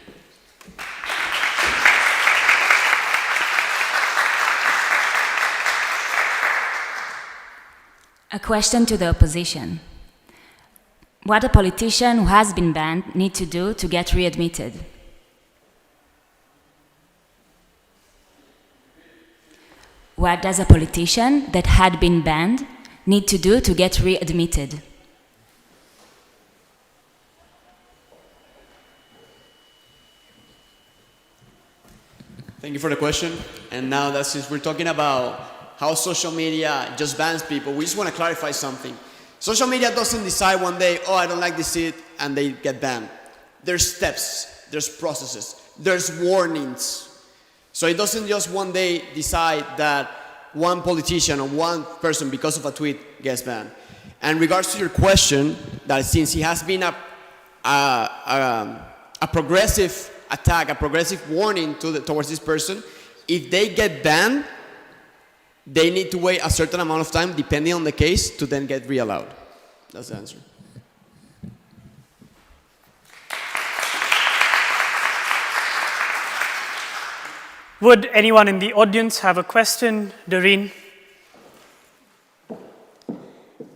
A question to the opposition. What a politician who has been banned need to do to get readmitted? What does a politician that had been banned need to do to get readmitted? Thank you for the question. And now that since we're talking about how social media just bans people, we just want to clarify something. Social media doesn't decide one day, oh, I don't like this shit, and they get banned. There's steps, there's processes, there's warnings. So it doesn't just one day decide that one politician or one person, because of a tweet, gets banned. And in regards to your question, that since he has been a progressive attack, a progressive warning towards this person, if they get banned, they need to wait a certain amount of time, depending on the case, to then get re-allowed. That's the answer. Would anyone in the audience have a question? Doreen?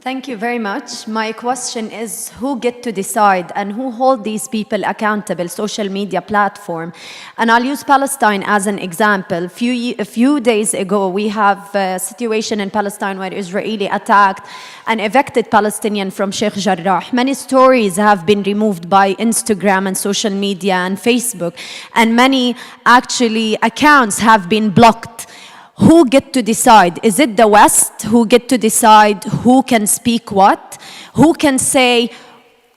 Thank you very much. My question is, who get to decide and who hold these people accountable, social media platform? And I'll use Palestine as an example. A few days ago, we have a situation in Palestine where Israeli attacked an evicted Palestinian from Sheikh Jarrah. Many stories have been removed by Instagram and social media and Facebook, and many actually accounts have been blocked. Who get to decide? Is it the West who get to decide who can speak what? Who can say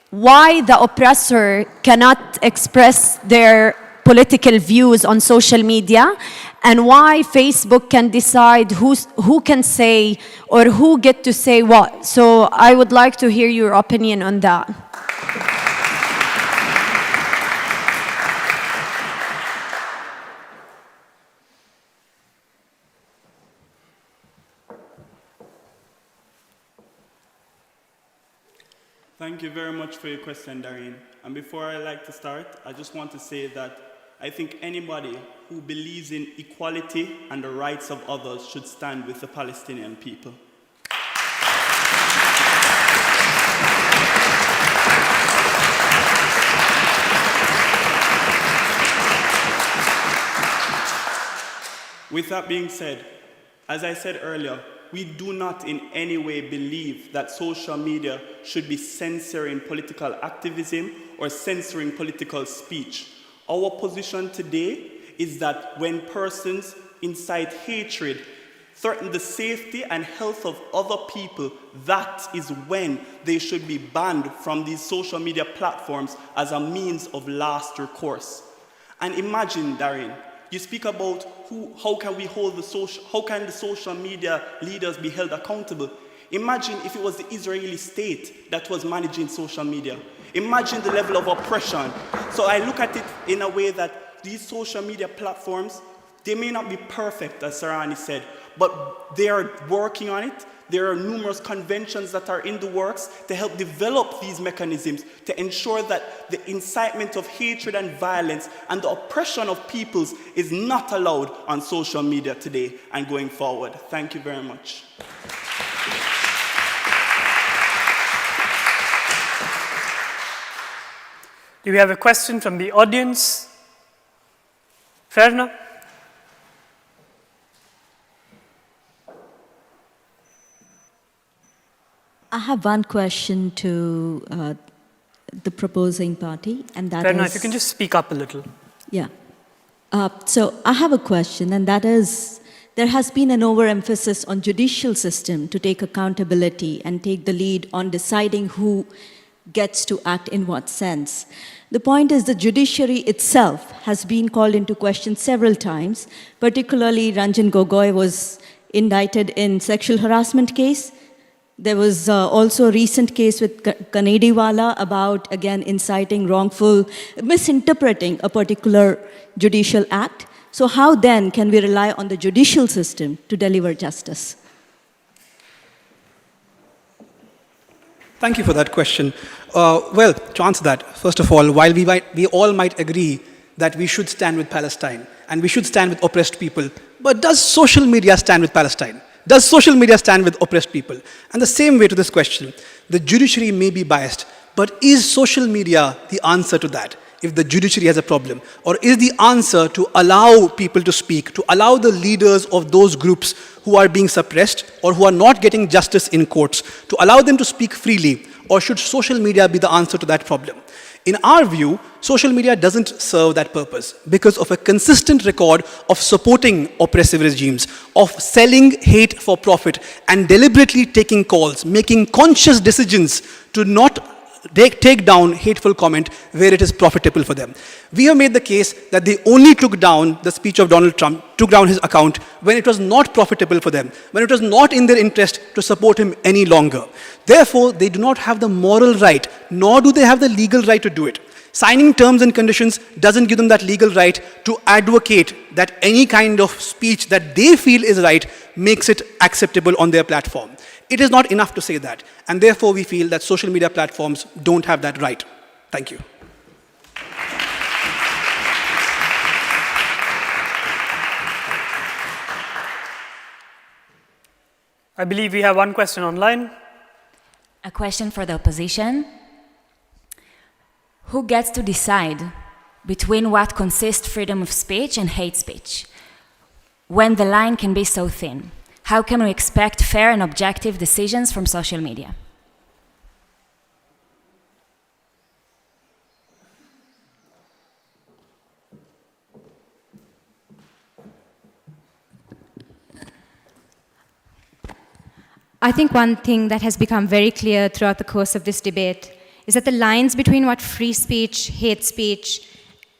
why the oppressor cannot express their political views on social media? And why Facebook can decide who can say or who get to say what? So I would like to hear your opinion on that. Thank you very much for your question, Darine. And before I like to start, I just want to say that I think anybody who believes in equality and the rights of others should stand with the Palestinian people. With that being said, as I said earlier, we do not in any way believe that social media should be censoring political activism or censoring political speech. Our position today is that when persons incite hatred, threaten the safety and health of other people, that is when they should be banned from these social media platforms as a means of last recourse. And imagine, Darren, you speak about how can the social media leaders be held accountable? Imagine if it was the Israeli state that was managing social media. Imagine the level of oppression. So I look at it in a way that these social media platforms, they may not be perfect, as Sarani said, but they are working on it. There are numerous conventions that are in the works to help develop these mechanisms to ensure that the incitement of hatred and violence and the oppression of peoples is not allowed on social media today and going forward. Thank you very much. Do we have a question from the audience? Ferna? I have one question to the proposing party, and that Ferna, is... if you can just speak up a little. Yeah. So I have a question, and that is, there has been an overemphasis on judicial system to take accountability and take the lead on deciding who gets to act in what sense. The point is the judiciary itself has been called into question several times, particularly Ranjan Gogoi was indicted in sexual harassment case. There was also a recent case with Kanediwala about, again, inciting wrongful, misinterpreting a particular judicial act. So how then can we rely on the judicial system to deliver justice? Thank you for that question. Well, to answer that, first of all, while we all might agree that we should stand with Palestine and we should stand with oppressed people, but does social media stand with Palestine? Does social media stand with oppressed people? And the same way to this question, the judiciary may be biased, but is social media the answer to that if the judiciary has a problem? Or is the answer to allow people to speak, to allow the leaders of those groups who are being suppressed or who are not getting justice in courts, to allow them to speak freely? Or should social media be the answer to that problem? In our view, social media doesn't serve that purpose because of a consistent record of supporting oppressive regimes, of selling hate for profit, and deliberately taking calls, making conscious decisions to not take down hateful comment where it is profitable for them. We have made the case that they only took down the speech of Donald Trump, took down his account when it was not profitable for them, when it was not in their interest to support him any longer. Therefore, they do not have the moral right, nor do they have the legal right to do it. Signing terms and conditions doesn't give them that legal right to advocate that any kind of speech that they feel is right makes it acceptable on their platform. It is not enough to say that, and therefore we feel that social media platforms don't have that right. Thank you. I believe we have one question online. A question for the opposition. Who gets to decide between what consists freedom of speech and hate speech? When the line can be so thin? How can we expect fair and objective decisions from social media? I think one thing that has become very clear throughout the course of this debate is that the lines between what free speech, hate speech,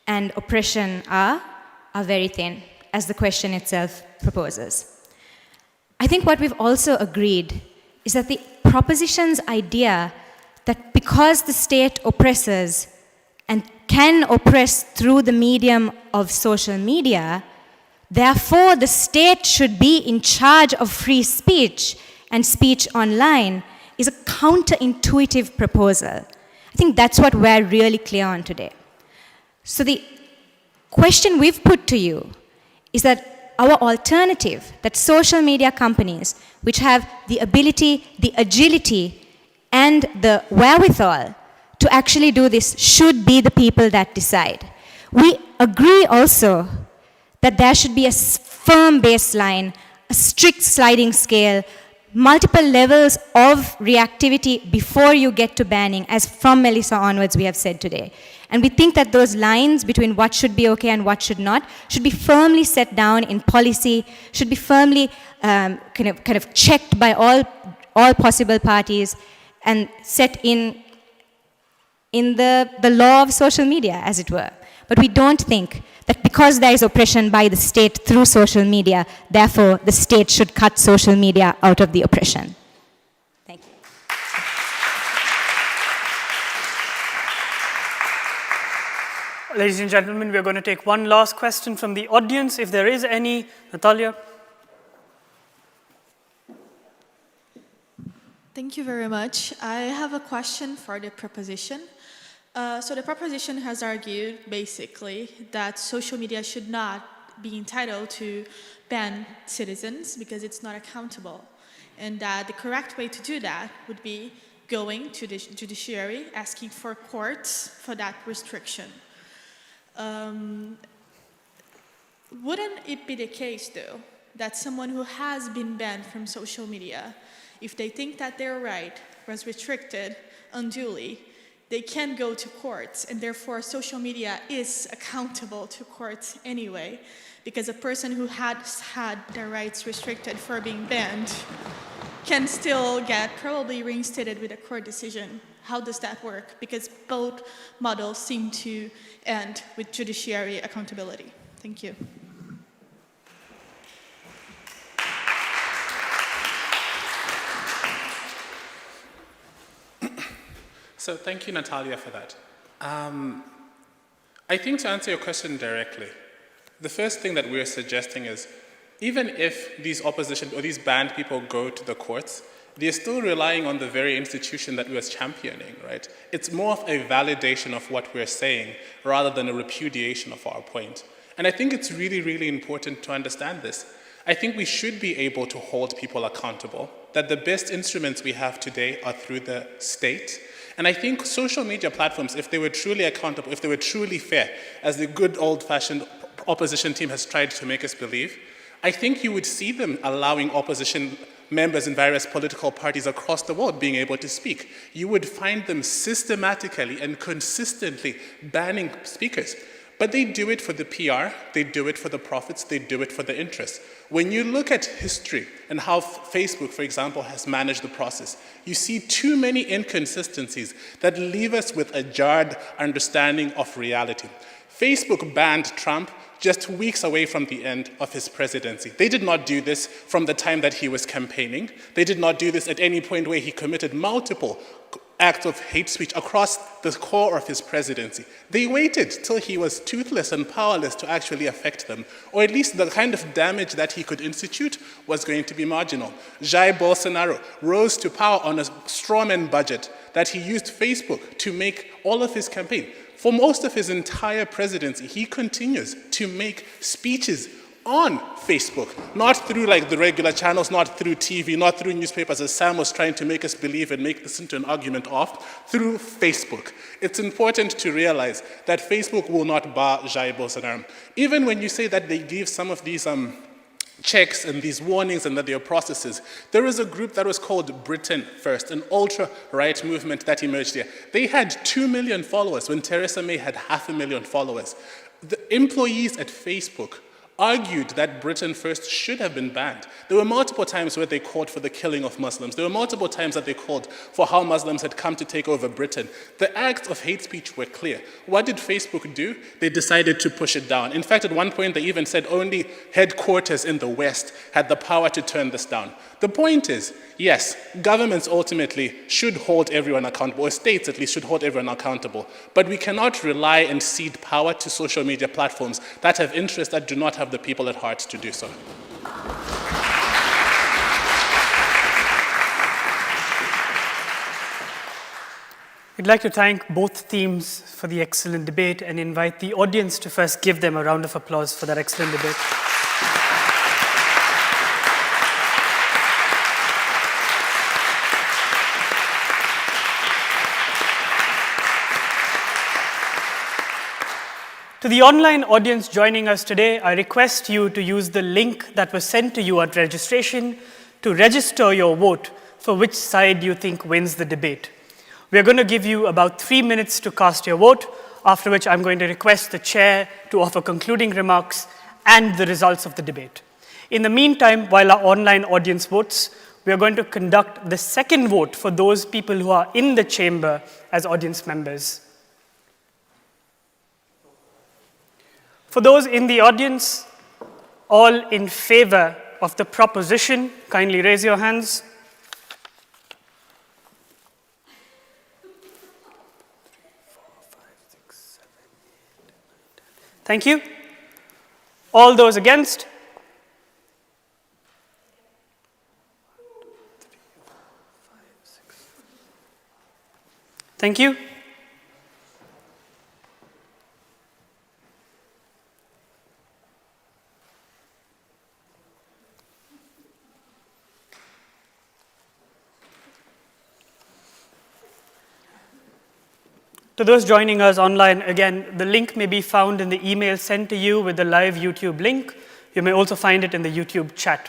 and oppression are very thin, as the question itself proposes. I think what we've also agreed is that the proposition's idea that because the state oppresses and can oppress through the medium of social media, therefore the state should be in charge of free speech and speech online, is a counterintuitive proposal. I think that's what we're really clear on today. So the question we've put to you is that our alternative, that social media companies, which have the ability, the agility, and the wherewithal to actually do this, should be the people that decide. We agree also that there should be a firm baseline, a strict sliding scale, multiple levels of reactivity before you get to banning, as from Melissa onwards we have said today. And we think that those lines between what should be okay and what should not should be firmly set down in policy, should be firmly kind of checked by all possible parties and set in the law of social media, as it were. But we don't think that because there is oppression by the state through social media, therefore the state should cut social media out of the oppression. Thank you. Ladies and gentlemen, we're going to take one last question from the audience, if there is any. Natalia? Thank you very much. I have a question for the proposition. So the proposition has argued, basically, that social media should not be entitled to ban citizens because it's not accountable, and that the correct way to do that would be going to the judiciary, asking for courts for that restriction. Wouldn't it be the case, though, that someone who has been banned from social media, if they think that their right was restricted unduly, they can go to courts, and therefore social media is accountable to courts anyway, because a person who has had their rights restricted for being banned can still get probably reinstated with a court decision. How does that work? Because both models seem to end with judiciary accountability. Thank you. So thank you, Natalia, for that. I think to answer your question directly, the first thing that we're suggesting is, even if these opposition or these banned people go to the courts, they're still relying on the very institution that we're championing, right? It's more of a validation of what we're saying rather than a repudiation of our point. And I think it's really, really important to understand this. I think we should be able to hold people accountable, that the best instruments we have today are through the state. And I think social media platforms, if they were truly accountable, if they were truly fair, as the good old-fashioned opposition team has tried to make us believe, I think you would see them allowing opposition members in various political parties across the world being able to speak. You would find them systematically and consistently banning speakers. But they do it for the PR, they do it for the profits, they do it for the interest. When you look at history and how Facebook, for example, has managed the process, you see too many inconsistencies that leave us with a jarred understanding of reality. Facebook banned Trump just weeks away from the end of his presidency. They did not do this from the time that he was campaigning. They did not do this at any point where he committed multiple acts of hate speech across the core of his presidency. They waited till he was toothless and powerless to actually affect them, or at least the kind of damage that he could institute was going to be marginal. Jair Bolsonaro rose to power on a strawman budget that he used Facebook to make all of his campaign. For most of his entire presidency, he continues to make speeches on Facebook, not through like the regular channels, not through TV, not through newspapers, as Sam was trying to make us believe and make this into an argument of, through Facebook. It's important to realize that Facebook will not bar Jair Bolsonaro. Even when you say that they give some of these checks and these warnings and that there are processes, there is a group that was called Britain First, an ultra-right movement that emerged here. They had 2 million followers when Theresa May had 500,000 followers. The employees at Facebook argued that Britain First should have been banned. There were multiple times where they called for the killing of Muslims. There were multiple times that they called for how Muslims had come to take over Britain. The acts of hate speech were clear. What did Facebook do? They decided to push it down. In fact, at one point, they even said only headquarters in the West had the power to turn this down. The point is, yes, governments ultimately should hold everyone accountable, or states at least should hold everyone accountable, but we cannot rely and cede power to social media platforms that have interests that do not have the people at heart to do so. We'd like to thank both teams for the excellent debate and invite the audience to first give them a round of applause for that excellent debate. To the online audience joining us today, I request you to use the link that was sent to you at registration to register your vote for which side you think wins the debate. We are going to give you about 3 minutes to cast your vote, after which I'm going to request the chair to offer concluding remarks and the results of the debate. In the meantime, while our online audience votes, we are going to conduct the second vote for those people who are in the chamber as audience members. For those in the audience, all in favor of the proposition, kindly raise your hands. Thank you. All those against? Thank you. To those joining us online, again, the link may be found in the email sent to you with the live YouTube link. You may also find it in the YouTube chat.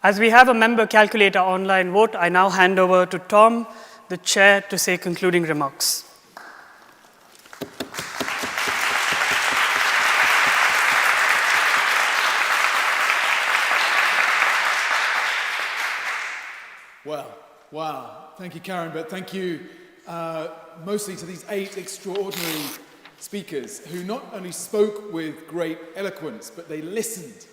As we have a member calculator online vote, I now hand over to Tom, the chair, to say concluding remarks. Well, wow. Thank you, Karen, but thank you mostly to these 8 extraordinary speakers who not only spoke with great eloquence, but they listened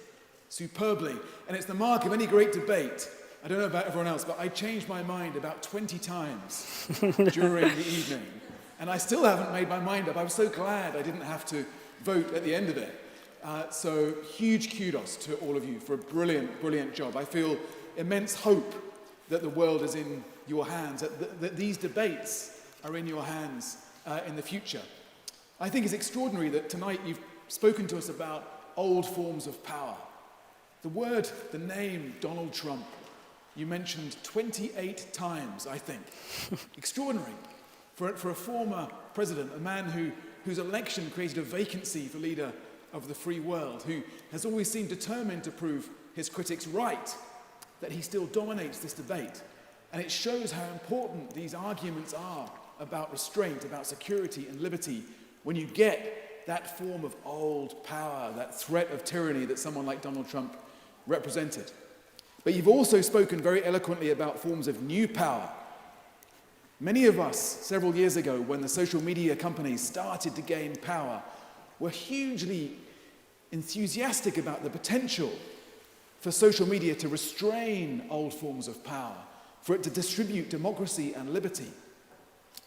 superbly. And it's the mark of any great debate. I don't know about everyone else, but I changed my mind about 20 times during the evening. And I still haven't made my mind up. I was so glad I didn't have to vote at the end of it. So huge kudos to all of you for a brilliant, brilliant job. I feel immense hope that the world is in your hands, that these debates are in your hands in the future. I think it's extraordinary that tonight you've spoken to us about old forms of power. The word, the name Donald Trump, you mentioned 28 times, I think. Extraordinary. For a former president, a man whose election created a vacancy for leader of the free world, who has always seemed determined to prove his critics right, that he still dominates this debate. And it shows how important these arguments are about restraint, about security and liberty, when you get that form of old power, that threat of tyranny that someone like Donald Trump represented. But you've also spoken very eloquently about forms of new power. Many of us, several years ago, when the social media companies started to gain power, were hugely enthusiastic about the potential for social media to restrain old forms of power, for it to distribute democracy and liberty.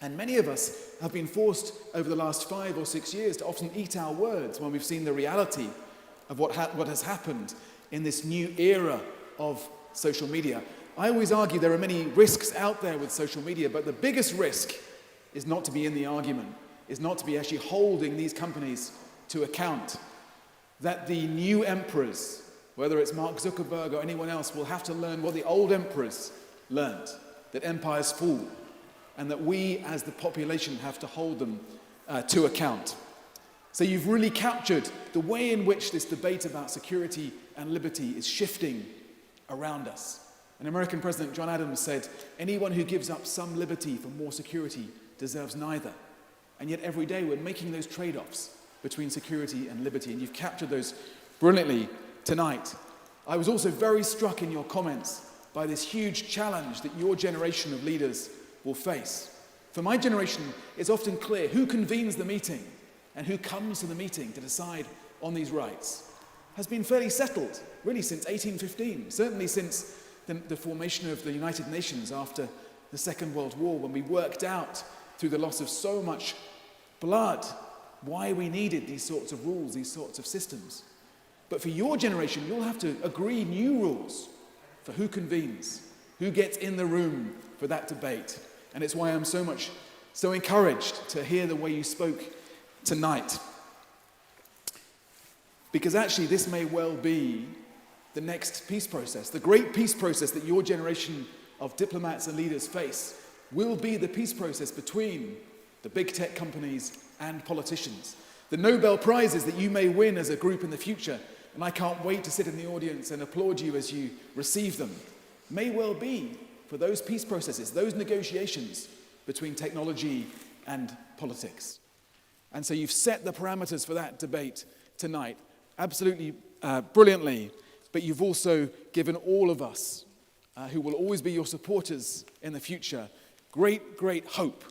And many of us have been forced over the last 5 or 6 years to often eat our words when we've seen the reality of what has happened in this new era of social media. I always argue there are many risks out there with social media, but the biggest risk is not to be in the argument, is not to be actually holding these companies to account. That the new emperors, whether it's Mark Zuckerberg or anyone else, will have to learn what the old emperors learned, that empires fall, and that we as the population have to hold them to account. So you've really captured the way in which this debate about security and liberty is shifting around us. An American President, John Adams, said, anyone who gives up some liberty for more security deserves neither. And yet every day we're making those trade-offs between security and liberty, and you've captured those brilliantly tonight. I was also very struck in your comments by this huge challenge that your generation of leaders will face. For my generation, it's often clear who convenes the meeting and who comes to the meeting to decide on these rights has been fairly settled, really since 1815, certainly since the formation of the United Nations after the Second World War, when we worked out through the loss of so much blood why we needed these sorts of rules, these sorts of systems. But for your generation, you'll have to agree new rules for who convenes, who gets in the room for that debate. And it's why I'm so encouraged to hear the way you spoke tonight. Because actually this may well be the next peace process. The great peace process that your generation of diplomats and leaders face will be the peace process between the big tech companies and politicians. The Nobel Prizes that you may win as a group in the future, and I can't wait to sit in the audience and applaud you as you receive them, may well be for those peace processes, those negotiations between technology and politics. And so you've set the parameters for that debate tonight, absolutely brilliantly, but you've also given all of us, who will always be your supporters in the future, great, great hope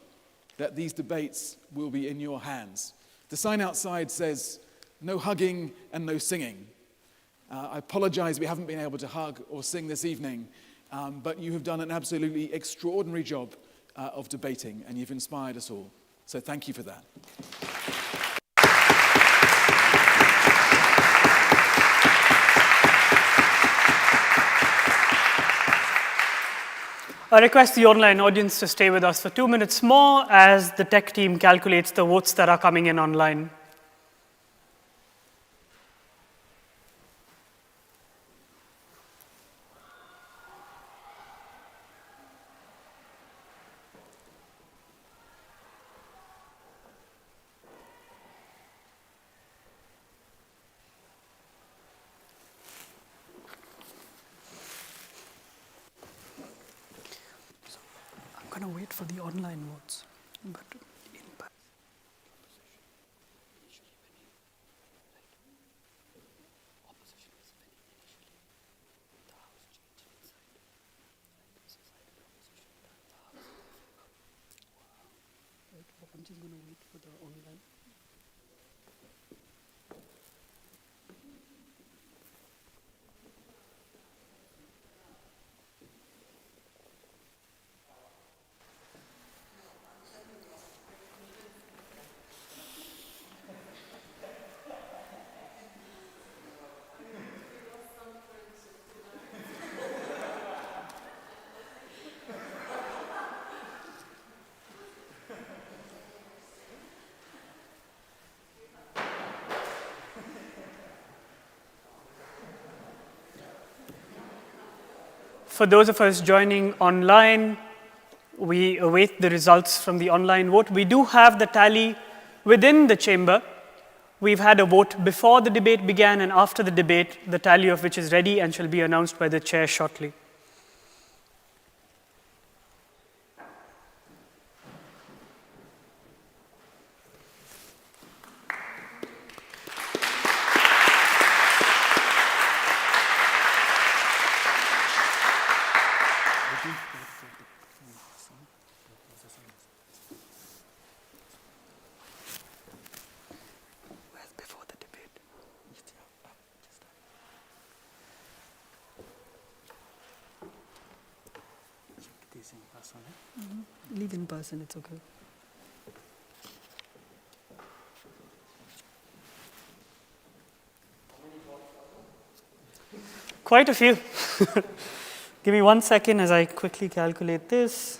that these debates will be in your hands. The sign outside says, no hugging and no singing. I apologize we haven't been able to hug or sing this evening, but you have done an absolutely extraordinary job of debating, and you've inspired us all. So thank you for that. I request the online audience to stay with us for 2 minutes more as the tech team calculates the votes that are coming in online. I'm going to wait for the online votes. But I'm just going to wait for the online. For those of us joining online, we await the results from the online vote. We do have the tally within the chamber. We've had a vote before the debate began and after the debate, the tally of which is ready and shall be announced by the chair shortly. Leave in person, it's okay. Quite a few. Give me 1 second as I quickly calculate this.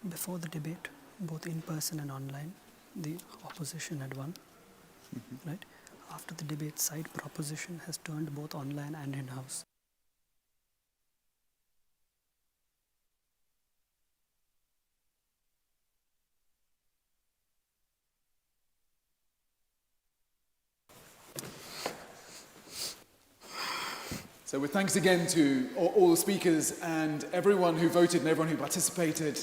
Before the debate, both in person and online, the opposition had won, right? After the debate, side proposition has turned both online and in-house. So with thanks again to all the speakers and everyone who voted and everyone who participated,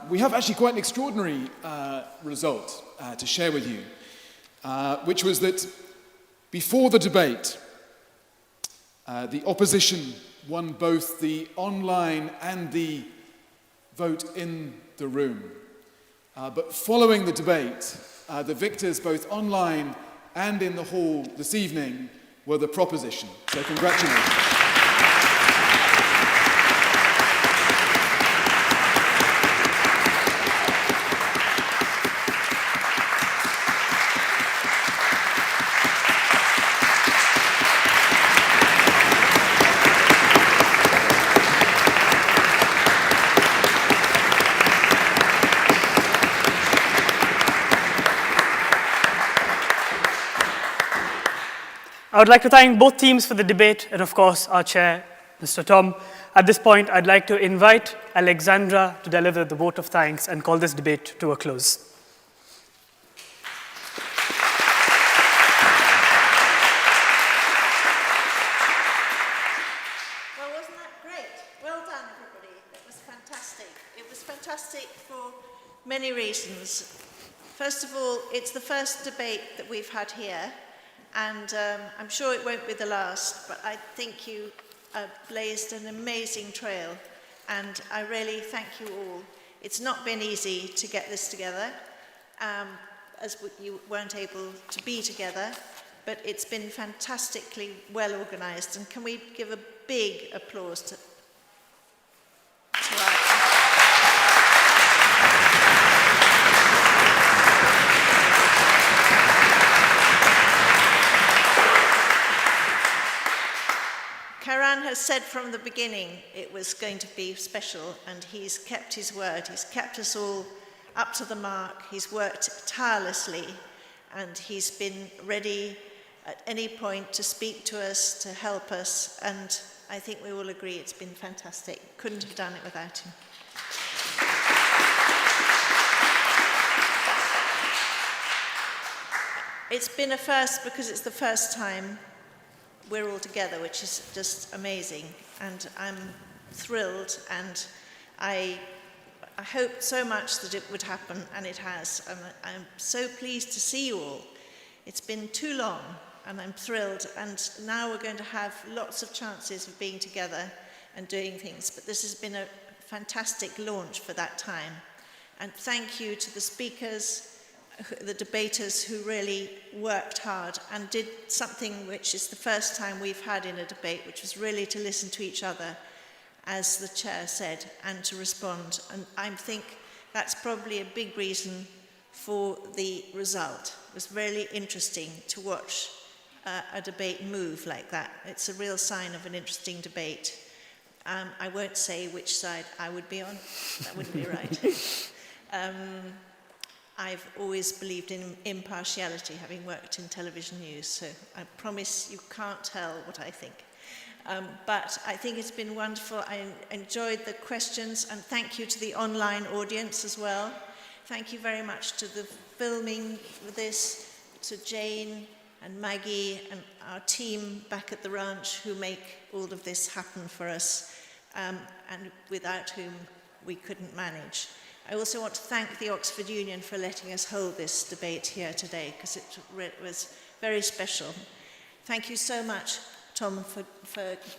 we have actually quite an extraordinary result to share with you, which was that before the debate, the opposition won both the online and the vote in the room. But following the debate, the victors both online and in the hall this evening were the proposition. So congratulations. I would like to thank both teams for the debate and, of course, our chair, Mr. Tom. At this point, I'd like to invite Alexandra to deliver the vote of thanks and call this debate to a close. Well, wasn't that great? Well done, everybody. It was fantastic. It was fantastic for many reasons. First of all, it's the first debate that we've had here. And I'm sure it won't be the last, but I think you blazed an amazing trail, and I really thank you all. It's not been easy to get this together, as you weren't able to be together, but it's been fantastically well organised. And can we give a big applause to our Karan has said from the beginning it was going to be special, and he's kept his word. He's kept us all up to the mark. He's worked tirelessly, and he's been ready at any point to speak to us, to help us, and I think we all agree it's been fantastic. Couldn't have done it without him. It's been a first because it's the first time we're all together, which is just amazing, and I'm thrilled, and I hoped so much that it would happen, and it has, and I'm so pleased to see you all. It's been too long, and I'm thrilled, and now we're going to have lots of chances of being together and doing things, but this has been a fantastic launch for that time. And thank you to the speakers, the debaters who really worked hard and did something which is the first time we've had in a debate, which was really to listen to each other, as the chair said, and to respond. And I think that's probably a big reason for the result. It was really interesting to watch a debate move like that. It's a real sign of an interesting debate. I won't say which side I would be on. That wouldn't be right. I've always believed in impartiality, having worked in television news, so I promise you can't tell what I think. But I think it's been wonderful. I enjoyed the questions, and thank you to the online audience as well. Thank you very much to the filming for this, to Jane and Maggie and our team back at the ranch who make all of this happen for us, and without whom we couldn't manage. I also want to thank the Oxford Union for letting us hold this debate here today, because it was very special. Thank you so much, Tom, for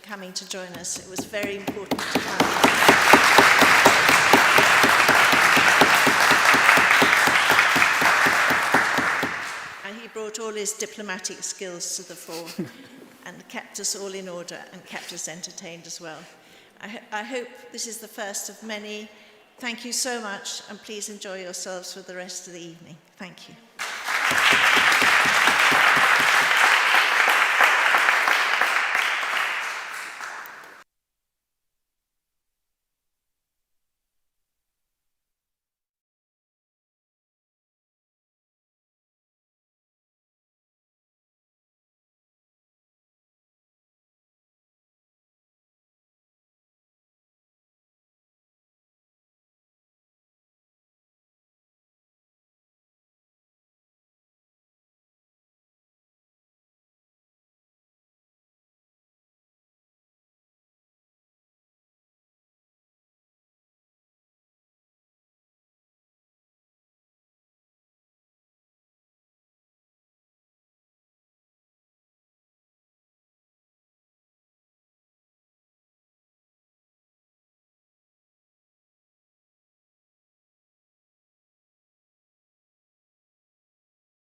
coming to join us. It was very important to come. And he brought all his diplomatic skills to the fore and kept us all in order and kept us entertained as well. I hope this is the first of many. Thank you so much, and please enjoy yourselves for the rest of the evening. Thank you.